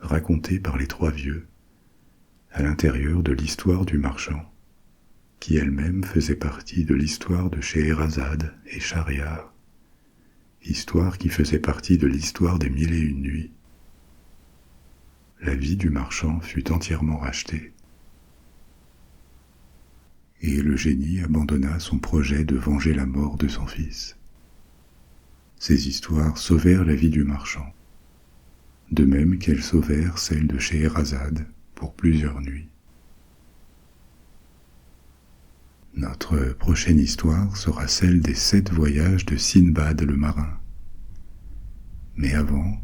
racontés par les 3 vieux, à l'intérieur de l'histoire du marchand, qui elle-même faisait partie de l'histoire de Scheherazade et Schahriar, histoire qui faisait partie de l'histoire des 1001 nuits, la vie du marchand fut entièrement rachetée. et le génie abandonna son projet de venger la mort de son fils. Ces histoires sauvèrent la vie du marchand, de même qu'elles sauvèrent celle de Scheherazade pour plusieurs nuits. Notre prochaine histoire sera celle des 7 voyages de Sinbad le marin. Mais avant,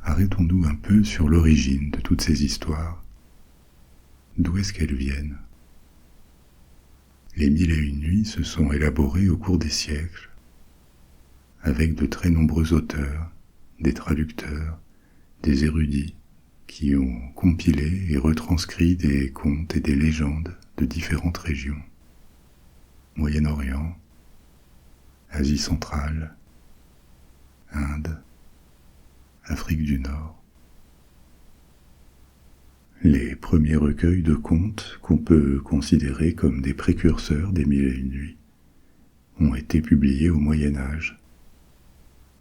arrêtons-nous un peu sur l'origine de toutes ces histoires. D'où est-ce qu'elles viennent? Les 1001 nuits se sont élaborées au cours des siècles, avec de très nombreux auteurs, des traducteurs, des érudits, qui ont compilé et retranscrit des contes et des légendes de différentes régions. Moyen-Orient, Asie centrale, Inde, Afrique du Nord. Les premiers recueils de contes qu'on peut considérer comme des précurseurs des 1001 nuits ont été publiés au Moyen Âge,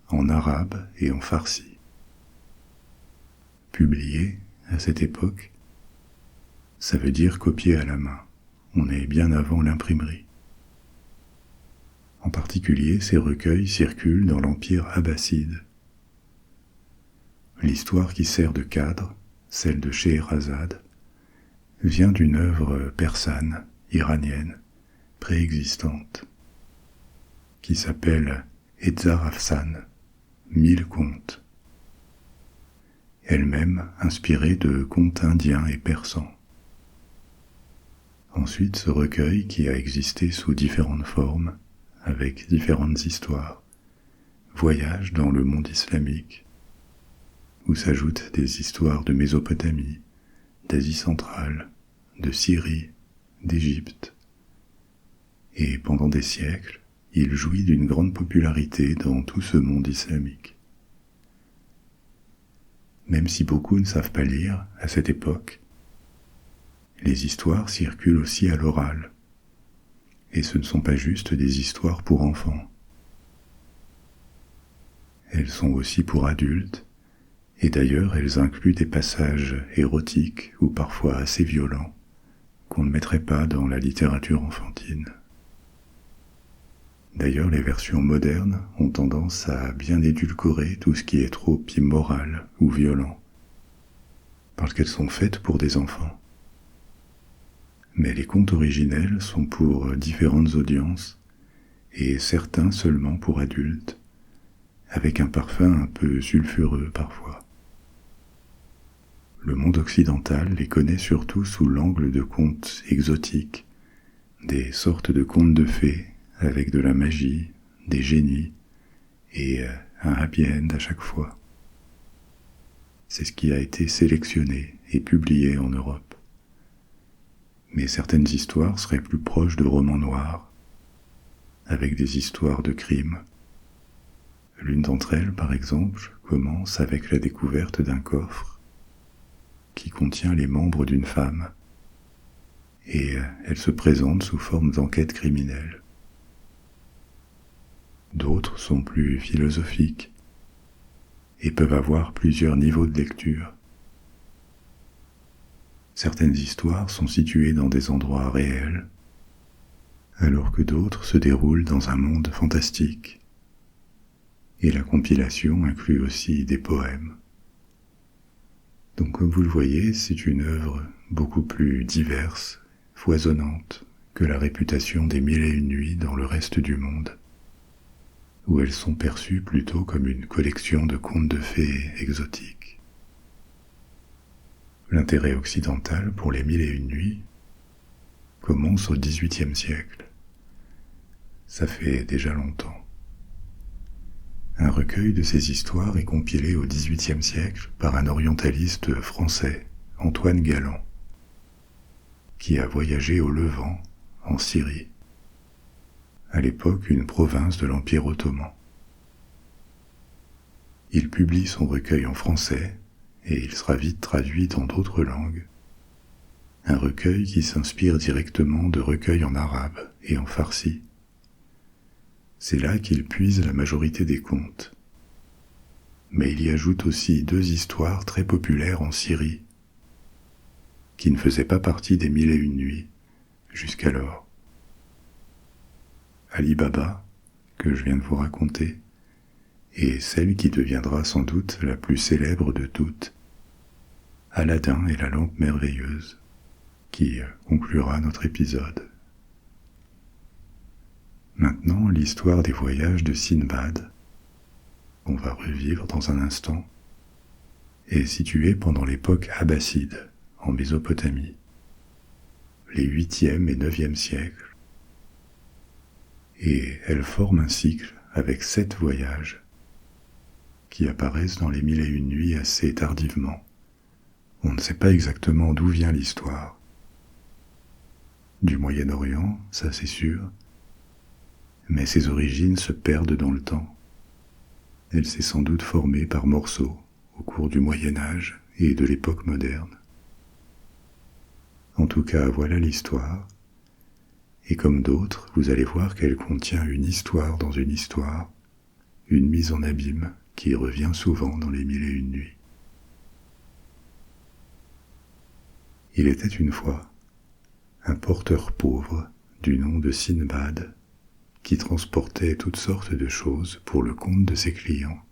en arabe et en farsi. Publiés à cette époque, ça veut dire copier à la main. On est bien avant l'imprimerie. En particulier, ces recueils circulent dans l'Empire abbasside. L'histoire qui sert de cadre, celle de Scheherazade, vient d'une œuvre persane, iranienne, préexistante, qui s'appelle Ezzar Afsan, 1000 contes, elle-même inspirée de contes indiens et persans. Ensuite, ce recueil, qui a existé sous différentes formes, avec différentes histoires, voyage dans le monde islamique, où s'ajoutent des histoires de Mésopotamie, d'Asie centrale, de Syrie, d'Égypte. Et pendant des siècles, il jouit d'une grande popularité dans tout ce monde islamique. Même si beaucoup ne savent pas lire à cette époque, les histoires circulent aussi à l'oral. Et ce ne sont pas juste des histoires pour enfants. Elles sont aussi pour adultes, et d'ailleurs elles incluent des passages érotiques ou parfois assez violents qu'on ne mettrait pas dans la littérature enfantine. D'ailleurs, les versions modernes ont tendance à bien édulcorer tout ce qui est trop immoral ou violent, parce qu'elles sont faites pour des enfants. Mais les contes originels sont pour différentes audiences, et certains seulement pour adultes, avec un parfum un peu sulfureux parfois. Le monde occidental les connaît surtout sous l'angle de contes exotiques, des sortes de contes de fées avec de la magie, des génies, et un happy end à chaque fois. C'est ce qui a été sélectionné et publié en Europe. Mais certaines histoires seraient plus proches de romans noirs, avec des histoires de crimes. L'une d'entre elles, par exemple, commence avec la découverte d'un coffre qui contient les membres d'une femme, et elle se présente sous forme d'enquête criminelle. D'autres sont plus philosophiques et peuvent avoir plusieurs niveaux de lecture. Certaines histoires sont situées dans des endroits réels, alors que d'autres se déroulent dans un monde fantastique. Et la compilation inclut aussi des poèmes. Donc comme vous le voyez, c'est une œuvre beaucoup plus diverse, foisonnante, que la réputation des 1001 nuits dans le reste du monde, où elles sont perçues plutôt comme une collection de contes de fées exotiques. L'intérêt occidental pour les 1001 nuits commence au XVIIIe siècle. Ça fait déjà longtemps. Un recueil de ces histoires est compilé au XVIIIe siècle par un orientaliste français, Antoine Galland, qui a voyagé au Levant, en Syrie, à l'époque une province de l'Empire ottoman. Il publie son recueil en français et il sera vite traduit dans d'autres langues. Un recueil qui s'inspire directement de recueils en arabe et en farsi. C'est là qu'il puise la majorité des contes. Mais il y ajoute aussi 2 histoires très populaires en Syrie, qui ne faisaient pas partie des 1001 nuits jusqu'alors. Ali Baba, que je viens de vous raconter, et celle qui deviendra sans doute la plus célèbre de toutes, Aladdin et la lampe merveilleuse, qui conclura notre épisode. Maintenant, l'histoire des voyages de Sinbad, qu'on va revivre dans un instant, est située pendant l'époque abbasside, en Mésopotamie, les 8e et 9e siècles, et elle forme un cycle avec 7 voyages qui apparaissent dans les 1001 nuits assez tardivement. On ne sait pas exactement d'où vient l'histoire. Du Moyen-Orient, ça c'est sûr, mais ses origines se perdent dans le temps. Elle s'est sans doute formée par morceaux au cours du Moyen-Âge et de l'époque moderne. En tout cas, voilà l'histoire, et comme d'autres, vous allez voir qu'elle contient une histoire dans une histoire, une mise en abîme qui revient souvent dans les 1001 nuits. Il était une fois un porteur pauvre du nom de Sinbad qui transportait toutes sortes de choses pour le compte de ses clients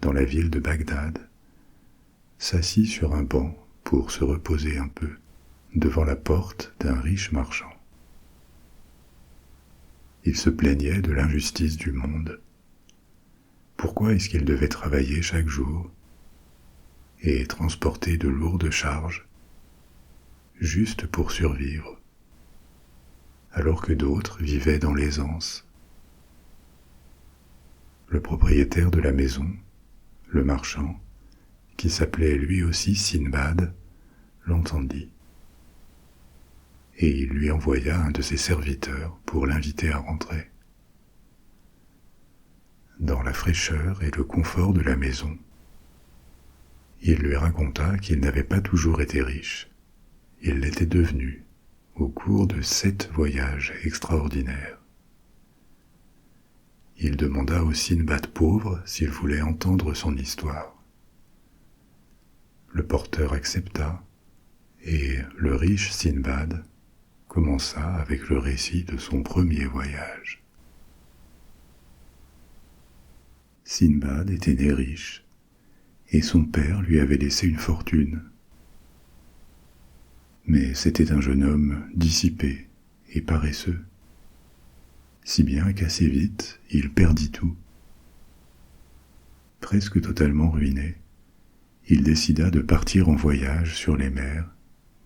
dans la ville de Bagdad, s'assit sur un banc pour se reposer un peu devant la porte d'un riche marchand. Il se plaignait de l'injustice du monde. Pourquoi est-ce qu'il devait travailler chaque jour et transporter de lourdes charges juste pour survivre, alors que d'autres vivaient dans l'aisance? Le propriétaire de la maison, le marchand, qui s'appelait lui aussi Sinbad, l'entendit, et il lui envoya un de ses serviteurs pour l'inviter à rentrer. Dans la fraîcheur et le confort de la maison, il lui raconta qu'il n'avait pas toujours été riche. Il l'était devenu au cours de 7 voyages extraordinaires. Il demanda au Sinbad pauvre s'il voulait entendre son histoire. Le porteur accepta, et le riche Sinbad commença avec le récit de son premier voyage. Sinbad était né riche, et son père lui avait laissé une fortune. Mais c'était un jeune homme dissipé et paresseux, si bien qu'assez vite il perdit tout. Presque totalement ruiné, il décida de partir en voyage sur les mers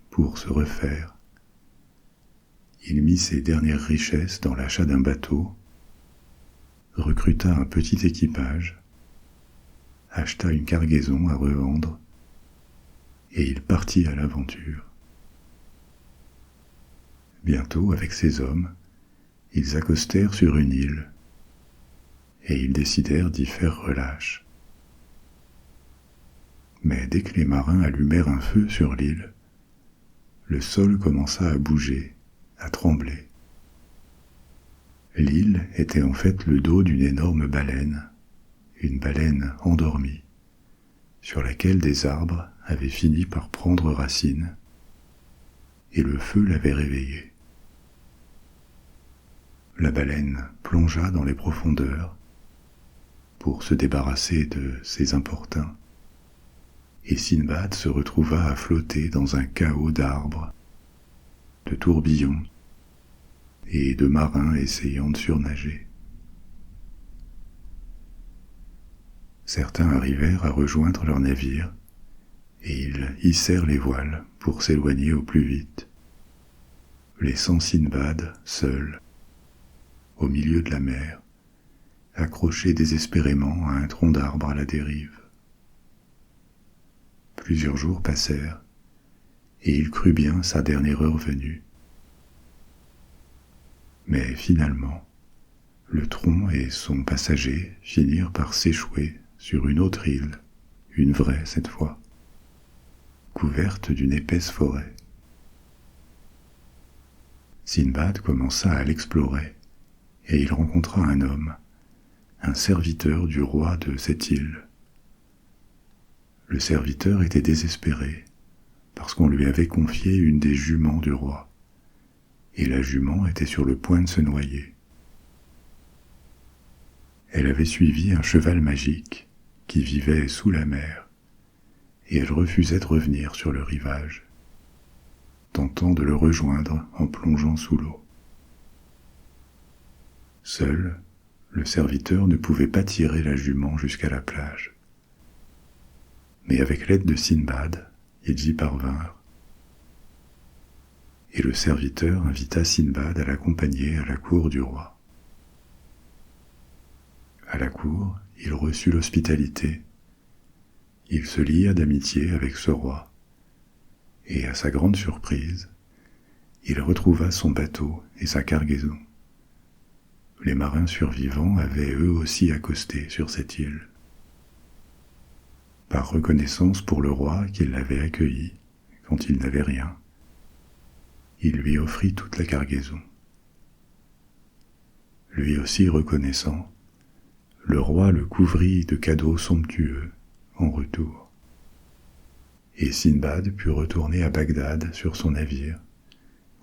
pour se refaire. Il mit ses dernières richesses dans l'achat d'un bateau, recruta un petit équipage, acheta une cargaison à revendre, et il partit à l'aventure. Bientôt, avec ses hommes, ils accostèrent sur une île, et ils décidèrent d'y faire relâche. Mais dès que les marins allumèrent un feu sur l'île, le sol commença à bouger, à trembler. L'île était en fait le dos d'une énorme baleine, une baleine endormie, sur laquelle des arbres avaient fini par prendre racine, et le feu l'avait réveillée. La baleine plongea dans les profondeurs pour se débarrasser de ses importuns, et Sinbad se retrouva à flotter dans un chaos d'arbres, de tourbillons et de marins essayant de surnager. Certains arrivèrent à rejoindre leur navire, et ils hissèrent les voiles pour s'éloigner au plus vite, laissant Sinbad seul, au milieu de la mer, accroché désespérément à un tronc d'arbre à la dérive. Plusieurs jours passèrent, et il crut bien sa dernière heure venue. Mais finalement, le tronc et son passager finirent par s'échouer sur une autre île, une vraie cette fois, couverte d'une épaisse forêt. Sinbad commença à l'explorer, et il rencontra un homme, un serviteur du roi de cette île. Le serviteur était désespéré, parce qu'on lui avait confié une des juments du roi, et la jument était sur le point de se noyer. Elle avait suivi un cheval magique qui vivait sous la mer, et elle refusait de revenir sur le rivage, tentant de le rejoindre en plongeant sous l'eau. Seul, le serviteur ne pouvait pas tirer la jument jusqu'à la plage. Mais avec l'aide de Sinbad, ils y parvinrent. Et le serviteur invita Sinbad à l'accompagner à la cour du roi. À la cour, il reçut l'hospitalité. Il se lia d'amitié avec ce roi, et à sa grande surprise, il retrouva son bateau et sa cargaison. Les marins survivants avaient eux aussi accosté sur cette île. Par reconnaissance pour le roi qui l'avait accueilli quand il n'avait rien, il lui offrit toute la cargaison. Lui aussi reconnaissant, le roi le couvrit de cadeaux somptueux en retour. Et Sinbad put retourner à Bagdad sur son navire,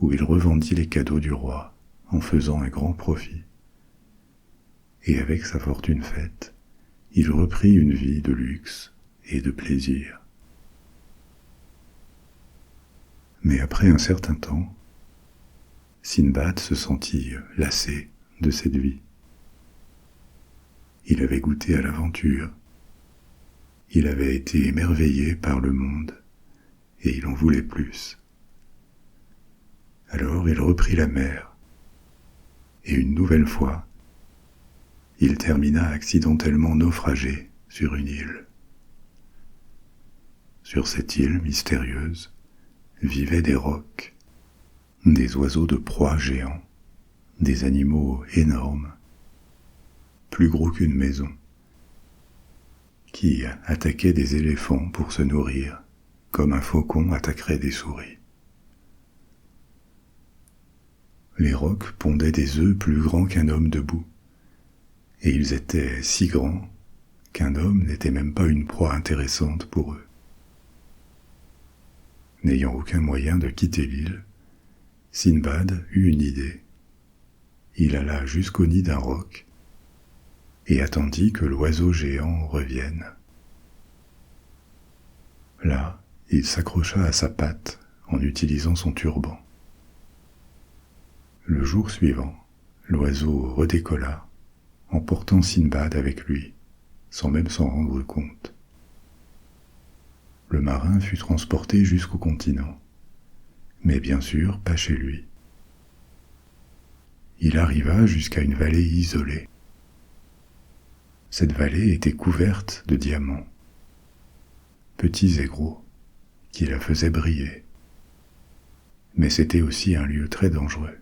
où il revendit les cadeaux du roi en faisant un grand profit. Et avec sa fortune faite, il reprit une vie de luxe et de plaisir. Mais après un certain temps, Sinbad se sentit lassé de cette vie. Il avait goûté à l'aventure, il avait été émerveillé par le monde, et il en voulait plus. Alors il reprit la mer, et une nouvelle fois, il termina accidentellement naufragé sur une île. Sur cette île mystérieuse vivaient des rocs, des oiseaux de proie géants, des animaux énormes, plus gros qu'une maison, qui attaquaient des éléphants pour se nourrir, comme un faucon attaquerait des souris. Les rocs pondaient des œufs plus grands qu'un homme debout, et ils étaient si grands qu'un homme n'était même pas une proie intéressante pour eux. N'ayant aucun moyen de quitter l'île, Sinbad eut une idée. Il alla jusqu'au nid d'un roc et attendit que l'oiseau géant revienne. Là, il s'accrocha à sa patte en utilisant son turban. Le jour suivant, l'oiseau redécolla, emportant Sinbad avec lui, sans même s'en rendre compte. Le marin fut transporté jusqu'au continent, mais bien sûr pas chez lui. Il arriva jusqu'à une vallée isolée. Cette vallée était couverte de diamants, petits et gros, qui la faisaient briller. Mais c'était aussi un lieu très dangereux.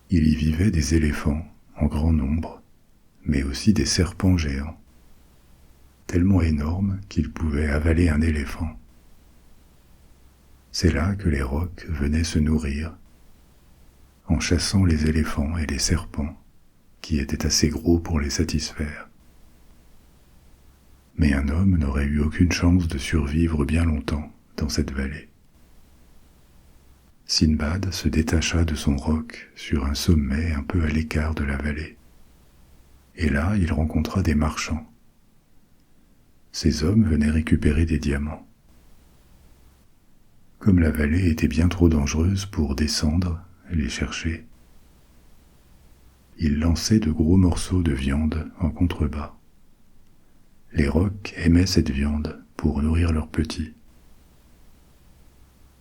Il y vivait des éléphants en grand nombre, mais aussi des serpents géants, tellement énormes qu'ils pouvaient avaler un éléphant. C'est là que les rocs venaient se nourrir, en chassant les éléphants et les serpents, qui étaient assez gros pour les satisfaire. Mais un homme n'aurait eu aucune chance de survivre bien longtemps dans cette vallée. Sinbad se détacha de son roc sur un sommet un peu à l'écart de la vallée. Et là, il rencontra des marchands. Ces hommes venaient récupérer des diamants. Comme la vallée était bien trop dangereuse pour descendre, les chercher, ils lançaient de gros morceaux de viande en contrebas. Les rocs aimaient cette viande pour nourrir leurs petits.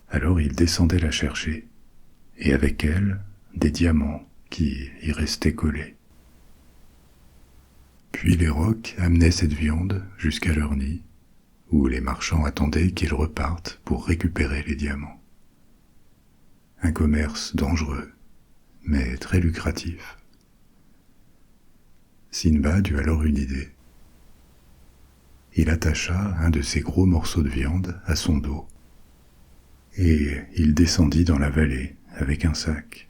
Alors ils descendaient la chercher, et avec elle, des diamants qui y restaient collés. Puis les rocs amenaient cette viande jusqu'à leur nid, où les marchands attendaient qu'ils repartent pour récupérer les diamants. Un commerce dangereux, mais très lucratif. Sinbad eut alors une idée. Il attacha un de ces gros morceaux de viande à son dos, et il descendit dans la vallée avec un sac.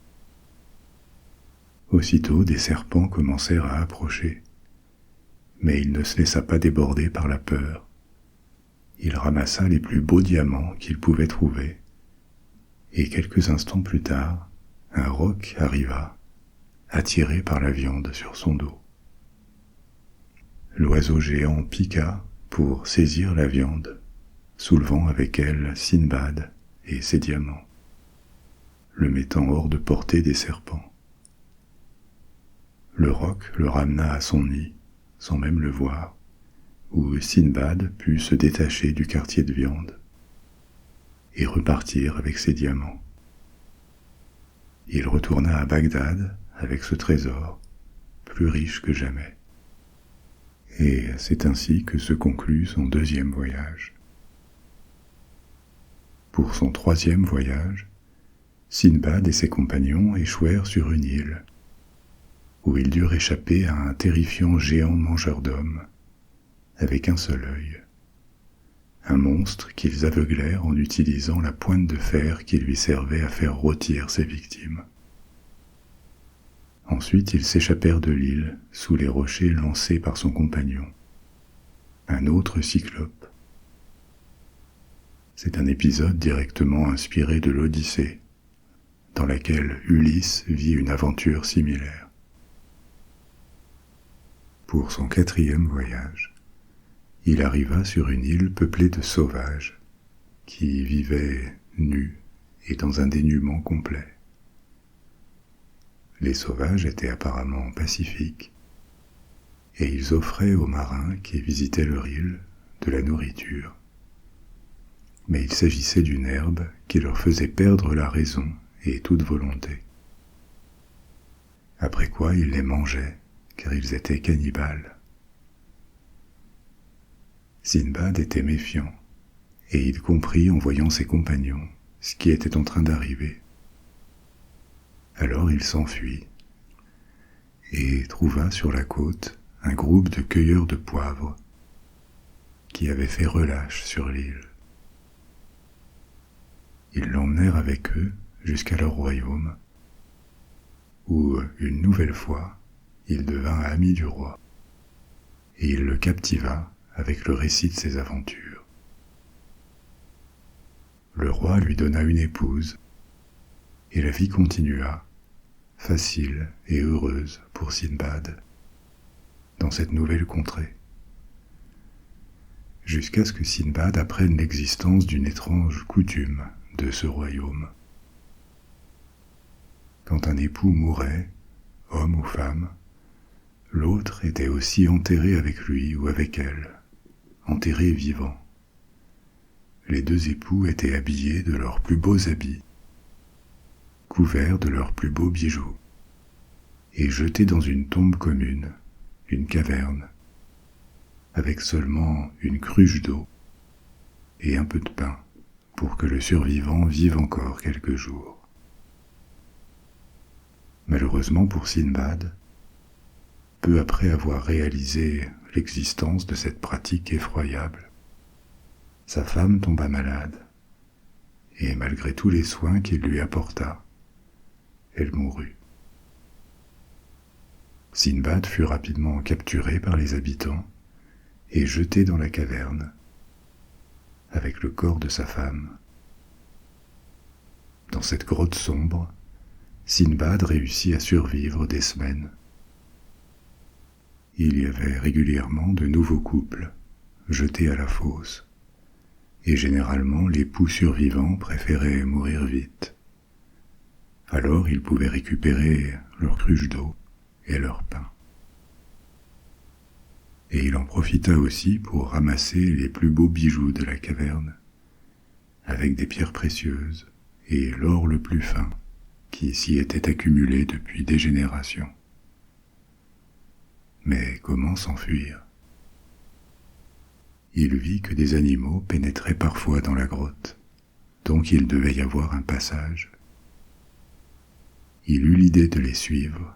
Aussitôt, des serpents commencèrent à approcher, mais il ne se laissa pas déborder par la peur. Il ramassa les plus beaux diamants qu'il pouvait trouver, et quelques instants plus tard, un roc arriva, attiré par la viande sur son dos. l'oiseau géant piqua pour saisir la viande, soulevant avec elle Sinbad et ses diamants, le mettant hors de portée des serpents. Le roc le ramena à son nid, sans même le voir, où Sinbad put se détacher du quartier de viande et repartir avec ses diamants. Il retourna à Bagdad avec ce trésor, plus riche que jamais. Et c'est ainsi que se conclut son deuxième voyage. Pour son troisième voyage, Sinbad et ses compagnons échouèrent sur une île, où ils durent échapper à un terrifiant géant mangeur d'hommes, avec un seul œil, un monstre qu'ils aveuglèrent en utilisant la pointe de fer qui lui servait à faire rôtir ses victimes. Ensuite ils s'échappèrent de l'île sous les rochers lancés par son compagnon, un autre cyclope. C'est un épisode directement inspiré de l'Odyssée, dans laquelle Ulysse vit une aventure similaire. Pour son quatrième voyage, il arriva sur une île peuplée de sauvages, qui vivaient nus et dans un dénuement complet. Les sauvages étaient apparemment pacifiques, et ils offraient aux marins qui visitaient leur île de la nourriture. Mais il s'agissait d'une herbe qui leur faisait perdre la raison et toute volonté. Après quoi ils les mangeaient, car ils étaient cannibales. Sinbad était méfiant, et il comprit en voyant ses compagnons ce qui était en train d'arriver. Alors il s'enfuit, et trouva sur la côte un groupe de cueilleurs de poivre qui avaient fait relâche sur l'île. Ils l'emmenèrent avec eux jusqu'à leur royaume, où, une nouvelle fois, il devint ami du roi, et il le captiva avec le récit de ses aventures. Le roi lui donna une épouse, et la vie continua, facile et heureuse pour Sinbad, dans cette nouvelle contrée, jusqu'à ce que Sinbad apprenne l'existence d'une étrange coutume de ce royaume. Quand un époux mourait, homme ou femme, l'autre était aussi enterré avec lui ou avec elle, enterré vivant. Les deux époux étaient habillés de leurs plus beaux habits, couverts de leurs plus beaux bijoux, et jetés dans une tombe commune, une caverne, avec seulement une cruche d'eau et un peu de pain pour que le survivant vive encore quelques jours. Malheureusement pour Sinbad, peu après avoir réalisé l'existence de cette pratique effroyable, sa femme tomba malade, et malgré tous les soins qu'il lui apporta, elle mourut. Sinbad fut rapidement capturé par les habitants et jeté dans la caverne, avec le corps de sa femme. Dans cette grotte sombre, Sinbad réussit à survivre des semaines. Il y avait régulièrement de nouveaux couples, jetés à la fosse, et généralement l'époux survivant préférait mourir vite. Alors ils pouvaient récupérer leur cruche d'eau et leur pain. Et il en profita aussi pour ramasser les plus beaux bijoux de la caverne, avec des pierres précieuses et l'or le plus fin, qui s'y était accumulé depuis des générations. Mais comment s'enfuir? Il vit que des animaux pénétraient parfois dans la grotte, donc il devait y avoir un passage. Il eut l'idée de les suivre,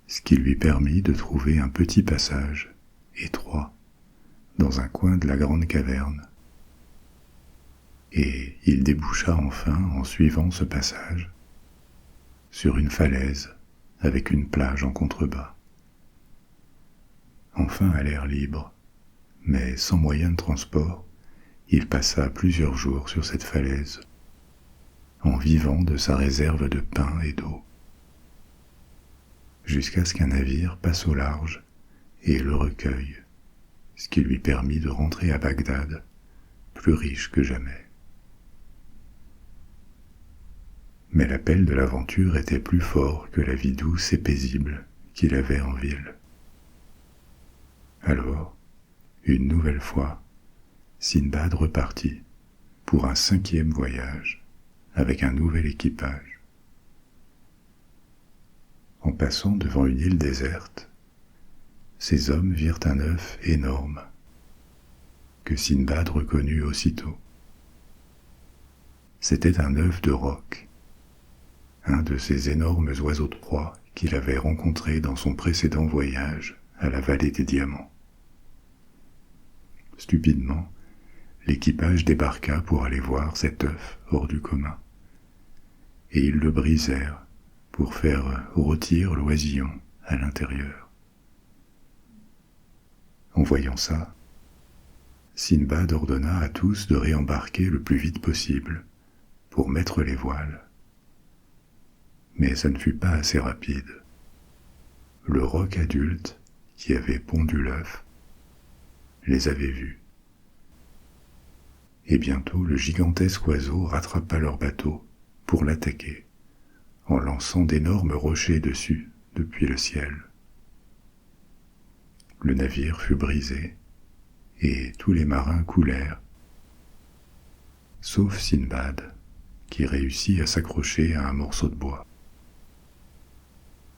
ce qui lui permit de trouver un petit passage, étroit, dans un coin de la grande caverne. Et il déboucha enfin, en suivant ce passage, sur une falaise avec une plage en contrebas. Enfin à l'air libre, mais sans moyen de transport, il passa plusieurs jours sur cette falaise, en vivant de sa réserve de pain et d'eau, jusqu'à ce qu'un navire passe au large et le recueil, ce qui lui permit de rentrer à Bagdad plus riche que jamais. Mais l'appel de l'aventure était plus fort que la vie douce et paisible qu'il avait en ville. Alors, une nouvelle fois, Sinbad repartit pour un 5e voyage avec un nouvel équipage. En passant devant une île déserte, ces hommes virent un œuf énorme que Sinbad reconnut aussitôt. C'était un œuf de roc, un de ces énormes oiseaux de proie qu'il avait rencontrés dans son précédent voyage à la vallée des diamants. Stupidement, l'équipage débarqua pour aller voir cet œuf hors du commun, et ils le brisèrent pour faire rôtir l'oisillon à l'intérieur. En voyant ça, Sinbad ordonna à tous de réembarquer le plus vite possible pour mettre les voiles. Mais ça ne fut pas assez rapide. Le roc adulte, qui avait pondu l'œuf, les avait vus. Et bientôt le gigantesque oiseau rattrapa leur bateau pour l'attaquer, en lançant d'énormes rochers dessus depuis le ciel. Le navire fut brisé, et tous les marins coulèrent, sauf Sinbad, qui réussit à s'accrocher à un morceau de bois.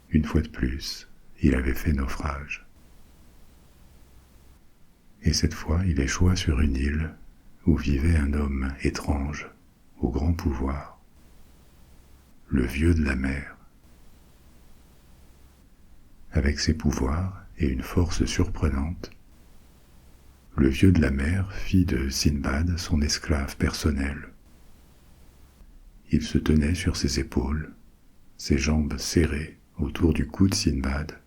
Une fois de plus, il avait fait naufrage. Et cette fois, il échoua sur une île où vivait un homme étrange, au grand pouvoir, le vieux de la mer. Avec ses pouvoirs et une force surprenante, le vieux de la mer fit de Sinbad son esclave personnel. Il se tenait sur ses épaules, ses jambes serrées autour du cou de Sinbad,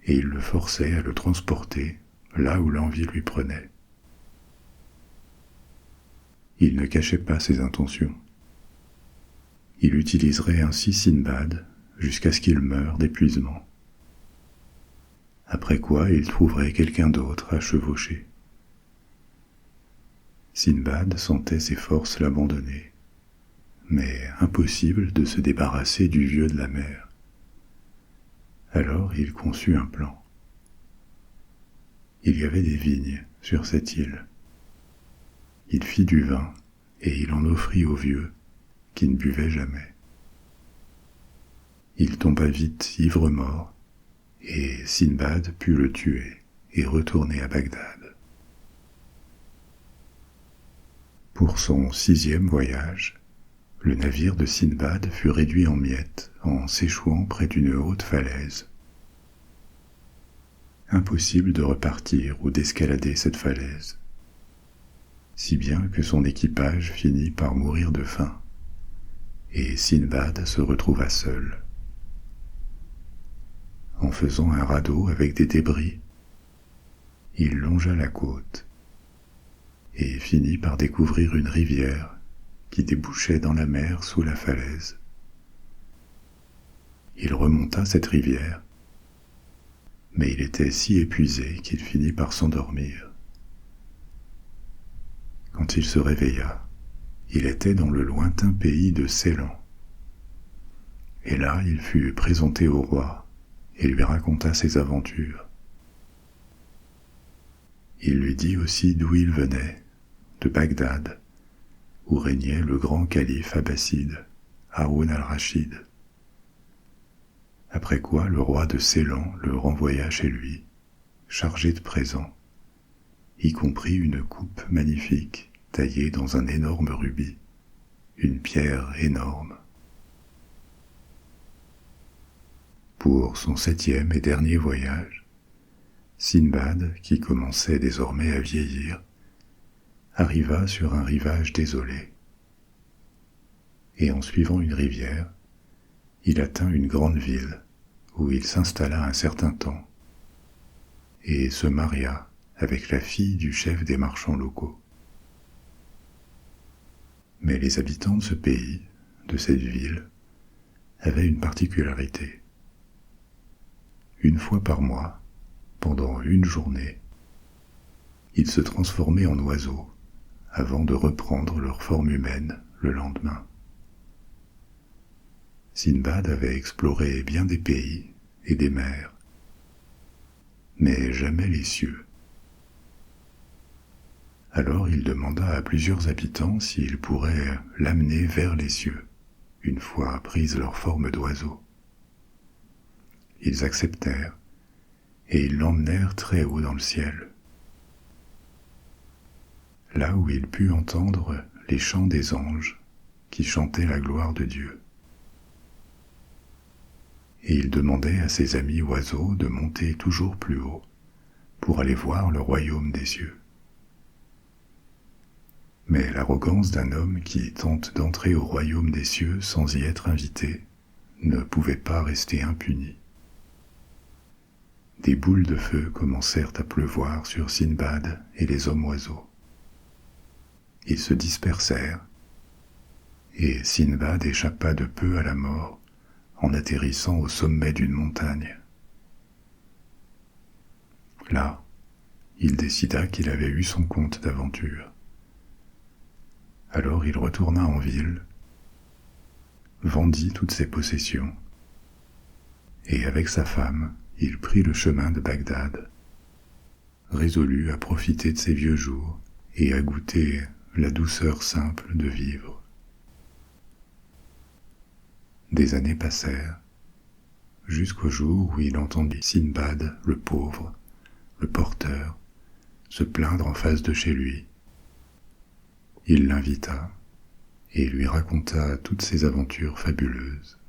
et il le forçait à le transporter là où l'envie lui prenait. Il ne cachait pas ses intentions. Il utiliserait ainsi Sinbad jusqu'à ce qu'il meure d'épuisement. Après quoi il trouverait quelqu'un d'autre à chevaucher. Sinbad sentait ses forces l'abandonner, mais impossible de se débarrasser du vieux de la mer. Alors il conçut un plan. Il y avait des vignes sur cette île. Il fit du vin et il en offrit au vieux, qui ne buvait jamais. Il tomba vite ivre-mort, et Sinbad put le tuer et retourner à Bagdad. Pour son 6e voyage, le navire de Sinbad fut réduit en miettes en s'échouant près d'une haute falaise. Impossible de repartir ou d'escalader cette falaise, si bien que son équipage finit par mourir de faim, et Sinbad se retrouva seul. En faisant un radeau avec des débris, il longea la côte et finit par découvrir une rivière qui débouchait dans la mer sous la falaise. Il remonta cette rivière, mais il était si épuisé qu'il finit par s'endormir. Quand il se réveilla, il était dans le lointain pays de Ceylan. Et là, il fut présenté au roi et lui raconta ses aventures. Il lui dit aussi d'où il venait, de Bagdad, où régnait le grand calife abbasside, Haroun al-Rachid. Après quoi le roi de Ceylan le renvoya chez lui, chargé de présents, y compris une coupe magnifique taillée dans un énorme rubis, une pierre énorme. Pour son 7e et dernier voyage, Sinbad, qui commençait désormais à vieillir, arriva sur un rivage désolé. Et en suivant une rivière, il atteint une grande ville où il s'installa un certain temps et se maria avec la fille du chef des marchands locaux. Mais les habitants de ce pays, de cette ville, avaient une particularité. Une fois par mois, pendant une journée, ils se transformaient en oiseaux avant de reprendre leur forme humaine le lendemain. Sinbad avait exploré bien des pays et des mers, mais jamais les cieux. Alors il demanda à plusieurs habitants s'ils pourraient l'amener vers les cieux, une fois prise leur forme d'oiseau. Ils acceptèrent, et ils l'emmenèrent très haut dans le ciel, là où il put entendre les chants des anges qui chantaient la gloire de Dieu. Et il demandait à ses amis oiseaux de monter toujours plus haut pour aller voir le royaume des cieux. Mais l'arrogance d'un homme qui tente d'entrer au royaume des cieux sans y être invité ne pouvait pas rester impunie. Des boules de feu commencèrent à pleuvoir sur Sinbad et les hommes-oiseaux. Ils se dispersèrent, et Sinbad échappa de peu à la mort en atterrissant au sommet d'une montagne. Là, il décida qu'il avait eu son compte d'aventure. Alors il retourna en ville, vendit toutes ses possessions, et avec sa femme, il prit le chemin de Bagdad, résolu à profiter de ses vieux jours et à goûter la douceur simple de vivre. Des années passèrent, jusqu'au jour où il entendit Sinbad, le pauvre, le porteur, se plaindre en face de chez lui. Il l'invita et lui raconta toutes ses aventures fabuleuses.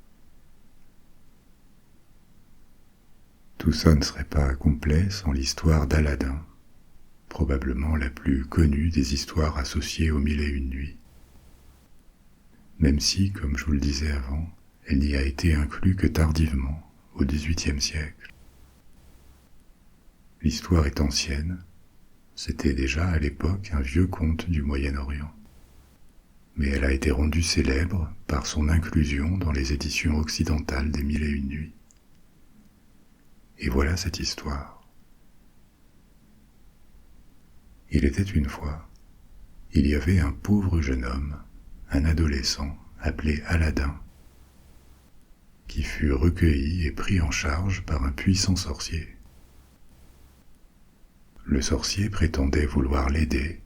Tout ça ne serait pas complet sans l'histoire d'Aladin, probablement la plus connue des histoires associées aux Mille et une nuits. Même si, comme je vous le disais avant, elle n'y a été inclue que tardivement, au XVIIIe siècle. L'histoire est ancienne, c'était déjà à l'époque un vieux conte du Moyen-Orient. Mais elle a été rendue célèbre par son inclusion dans les éditions occidentales des Mille et une nuits. Et voilà cette histoire. Il était une fois, il y avait un pauvre jeune homme, un adolescent appelé Aladin, qui fut recueilli et pris en charge par un puissant sorcier. Le sorcier prétendait vouloir l'aider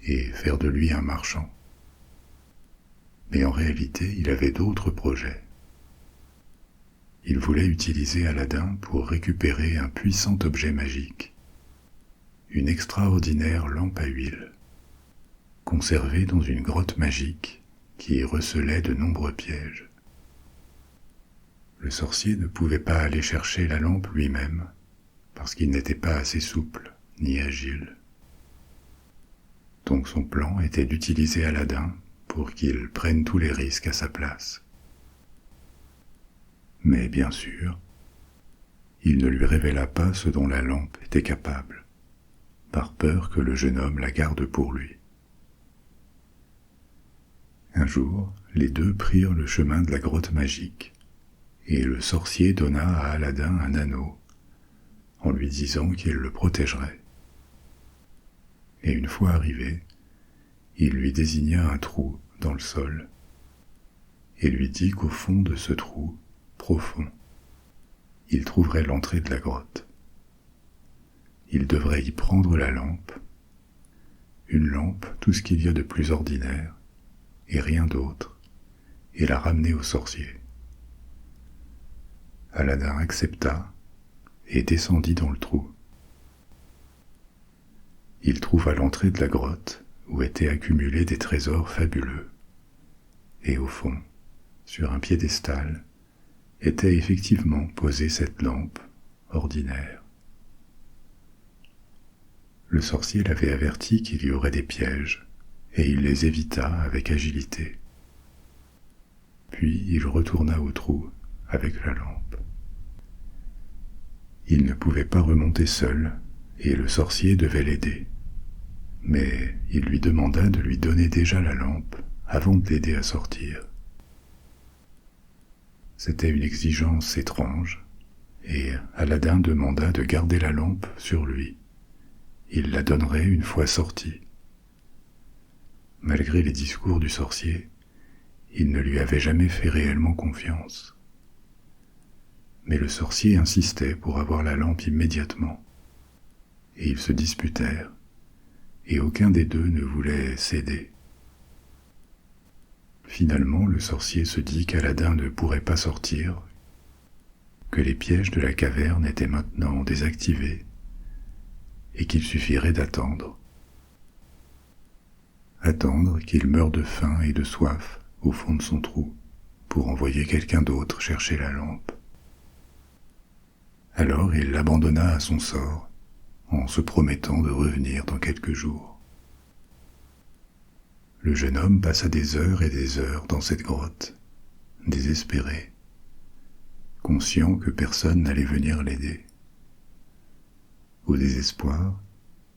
et faire de lui un marchand. Mais en réalité, il avait d'autres projets. Il voulait utiliser Aladin pour récupérer un puissant objet magique, une extraordinaire lampe à huile, conservée dans une grotte magique qui recelait de nombreux pièges. Le sorcier ne pouvait pas aller chercher la lampe lui-même, parce qu'il n'était pas assez souple ni agile. Donc son plan était d'utiliser Aladin pour qu'il prenne tous les risques à sa place. Mais bien sûr, il ne lui révéla pas ce dont la lampe était capable, par peur que le jeune homme la garde pour lui. Un jour, les deux prirent le chemin de la grotte magique, et le sorcier donna à Aladin un anneau, en lui disant qu'il le protégerait. Et une fois arrivé, il lui désigna un trou dans le sol, et lui dit qu'au fond de ce trou, profond, il trouverait l'entrée de la grotte. Il devrait y prendre la lampe, une lampe, tout ce qu'il y a de plus ordinaire, et rien d'autre, et la ramener au sorcier. Aladin accepta et descendit dans le trou. Il trouva l'entrée de la grotte où étaient accumulés des trésors fabuleux, et au fond, sur un piédestal, était effectivement posée cette lampe ordinaire. Le sorcier l'avait averti qu'il y aurait des pièges, et il les évita avec agilité. Puis il retourna au trou avec la lampe. Il ne pouvait pas remonter seul, et le sorcier devait l'aider. Mais il lui demanda de lui donner déjà la lampe avant de l'aider à sortir. C'était une exigence étrange, et Aladin demanda de garder la lampe sur lui. Il la donnerait une fois sorti. Malgré les discours du sorcier, il ne lui avait jamais fait réellement confiance. Mais le sorcier insistait pour avoir la lampe immédiatement, et ils se disputèrent, et aucun des deux ne voulait céder. Finalement, le sorcier se dit qu'Aladin ne pourrait pas sortir, que les pièges de la caverne étaient maintenant désactivés, et qu'il suffirait d'attendre. Attendre qu'il meure de faim et de soif au fond de son trou, pour envoyer quelqu'un d'autre chercher la lampe. Alors il l'abandonna à son sort, en se promettant de revenir dans quelques jours. Le jeune homme passa des heures et des heures dans cette grotte, désespéré, conscient que personne n'allait venir l'aider. Au désespoir,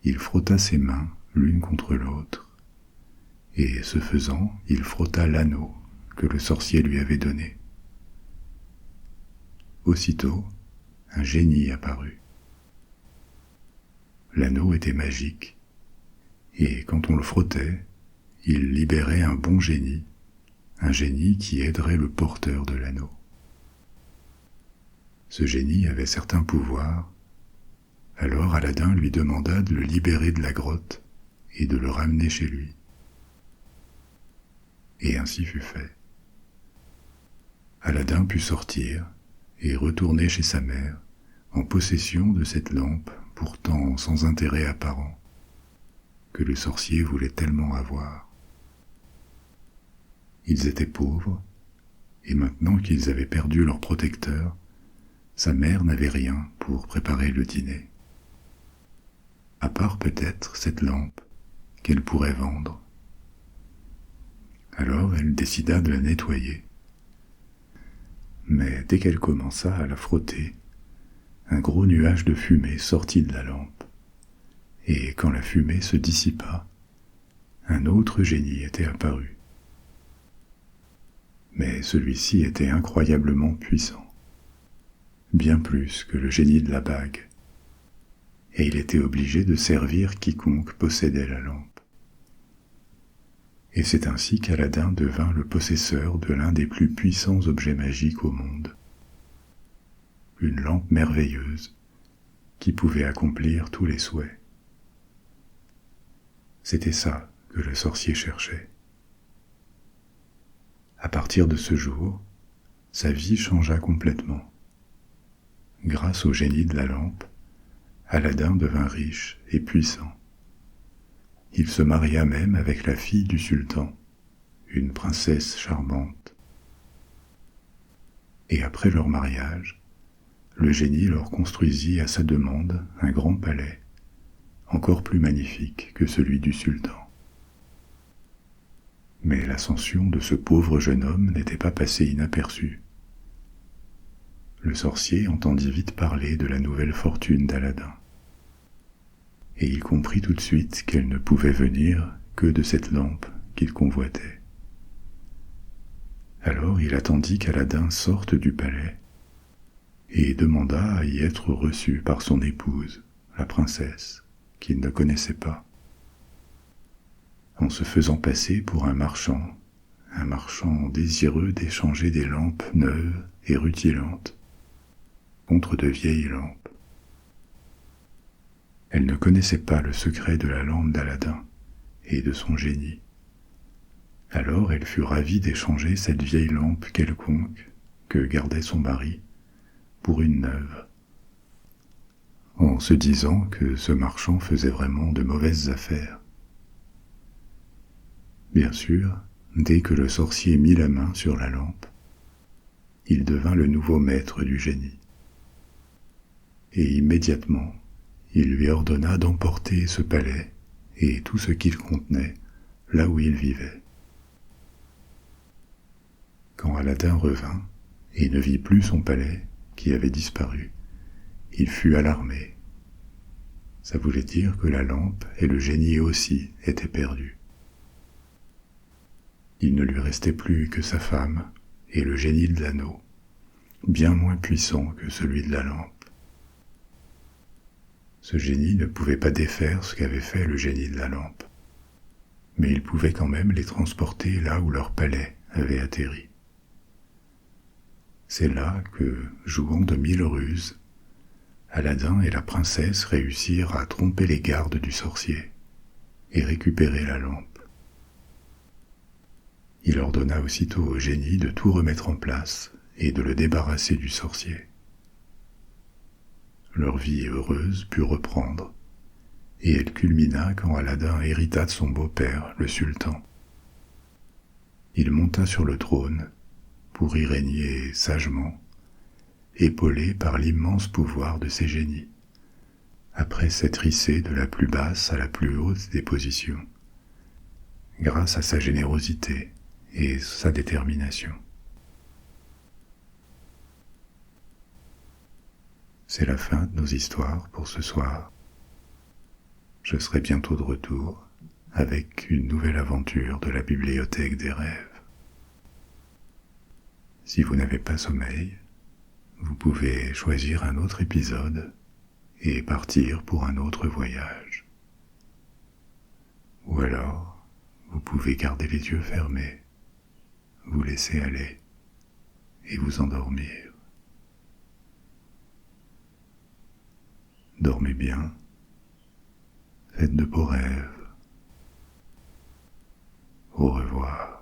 il frotta ses mains l'une contre l'autre, et ce faisant, il frotta l'anneau que le sorcier lui avait donné. Aussitôt, un génie apparut. L'anneau était magique, et quand on le frottait, il libérait un bon génie, un génie qui aiderait le porteur de l'anneau. Ce génie avait certains pouvoirs, alors Aladin lui demanda de le libérer de la grotte et de le ramener chez lui. Et ainsi fut fait. Aladin put sortir et retourner chez sa mère, en possession de cette lampe pourtant sans intérêt apparent, que le sorcier voulait tellement avoir. Ils étaient pauvres, et maintenant qu'ils avaient perdu leur protecteur, sa mère n'avait rien pour préparer le dîner. À part peut-être cette lampe qu'elle pourrait vendre. Alors elle décida de la nettoyer. Mais dès qu'elle commença à la frotter, un gros nuage de fumée sortit de la lampe, et quand la fumée se dissipa, un autre génie était apparu. Mais celui-ci était incroyablement puissant, bien plus que le génie de la bague, et il était obligé de servir quiconque possédait la lampe. Et c'est ainsi qu'Aladin devint le possesseur de l'un des plus puissants objets magiques au monde. Une lampe merveilleuse qui pouvait accomplir tous les souhaits. C'était ça que le sorcier cherchait. À partir de ce jour, sa vie changea complètement. Grâce au génie de la lampe, Aladin devint riche et puissant. Il se maria même avec la fille du sultan, une princesse charmante. Et après leur mariage, le génie leur construisit à sa demande un grand palais, encore plus magnifique que celui du sultan. Mais l'ascension de ce pauvre jeune homme n'était pas passée inaperçue. Le sorcier entendit vite parler de la nouvelle fortune d'Aladin. Et il comprit tout de suite qu'elle ne pouvait venir que de cette lampe qu'il convoitait. Alors il attendit qu'Aladin sorte du palais et demanda à y être reçu par son épouse, la princesse, qu'il ne connaissait pas. En se faisant passer pour un marchand désireux d'échanger des lampes neuves et rutilantes contre de vieilles lampes. Elle ne connaissait pas le secret de la lampe d'Aladin et de son génie. Alors elle fut ravie d'échanger cette vieille lampe quelconque que gardait son mari pour une neuve, en se disant que ce marchand faisait vraiment de mauvaises affaires. Bien sûr, dès que le sorcier mit la main sur la lampe, il devint le nouveau maître du génie. Et immédiatement, il lui ordonna d'emporter ce palais et tout ce qu'il contenait là où il vivait. Quand Aladin revint et ne vit plus son palais qui avait disparu, il fut alarmé. Ça voulait dire que la lampe et le génie aussi étaient perdus. Il ne lui restait plus que sa femme et le génie de l'anneau, bien moins puissant que celui de la lampe. Ce génie ne pouvait pas défaire ce qu'avait fait le génie de la lampe, mais il pouvait quand même les transporter là où leur palais avait atterri. C'est là que, jouant de 1000 ruses, Aladin et la princesse réussirent à tromper les gardes du sorcier et récupérer la lampe. Il ordonna aussitôt au génie de tout remettre en place et de le débarrasser du sorcier. Leur vie heureuse put reprendre, et elle culmina quand Aladin hérita de son beau-père, le sultan. Il monta sur le trône pour y régner sagement, épaulé par l'immense pouvoir de ses génies, après s'être hissé de la plus basse à la plus haute des positions, grâce à sa générosité et sa détermination. C'est la fin de nos histoires pour ce soir. Je serai bientôt de retour avec une nouvelle aventure de la bibliothèque des rêves. Si vous n'avez pas sommeil, vous pouvez choisir un autre épisode et partir pour un autre voyage. Ou alors, vous pouvez garder les yeux fermés, vous laisser aller et vous endormir. Dormez bien, faites de beaux rêves. Au revoir.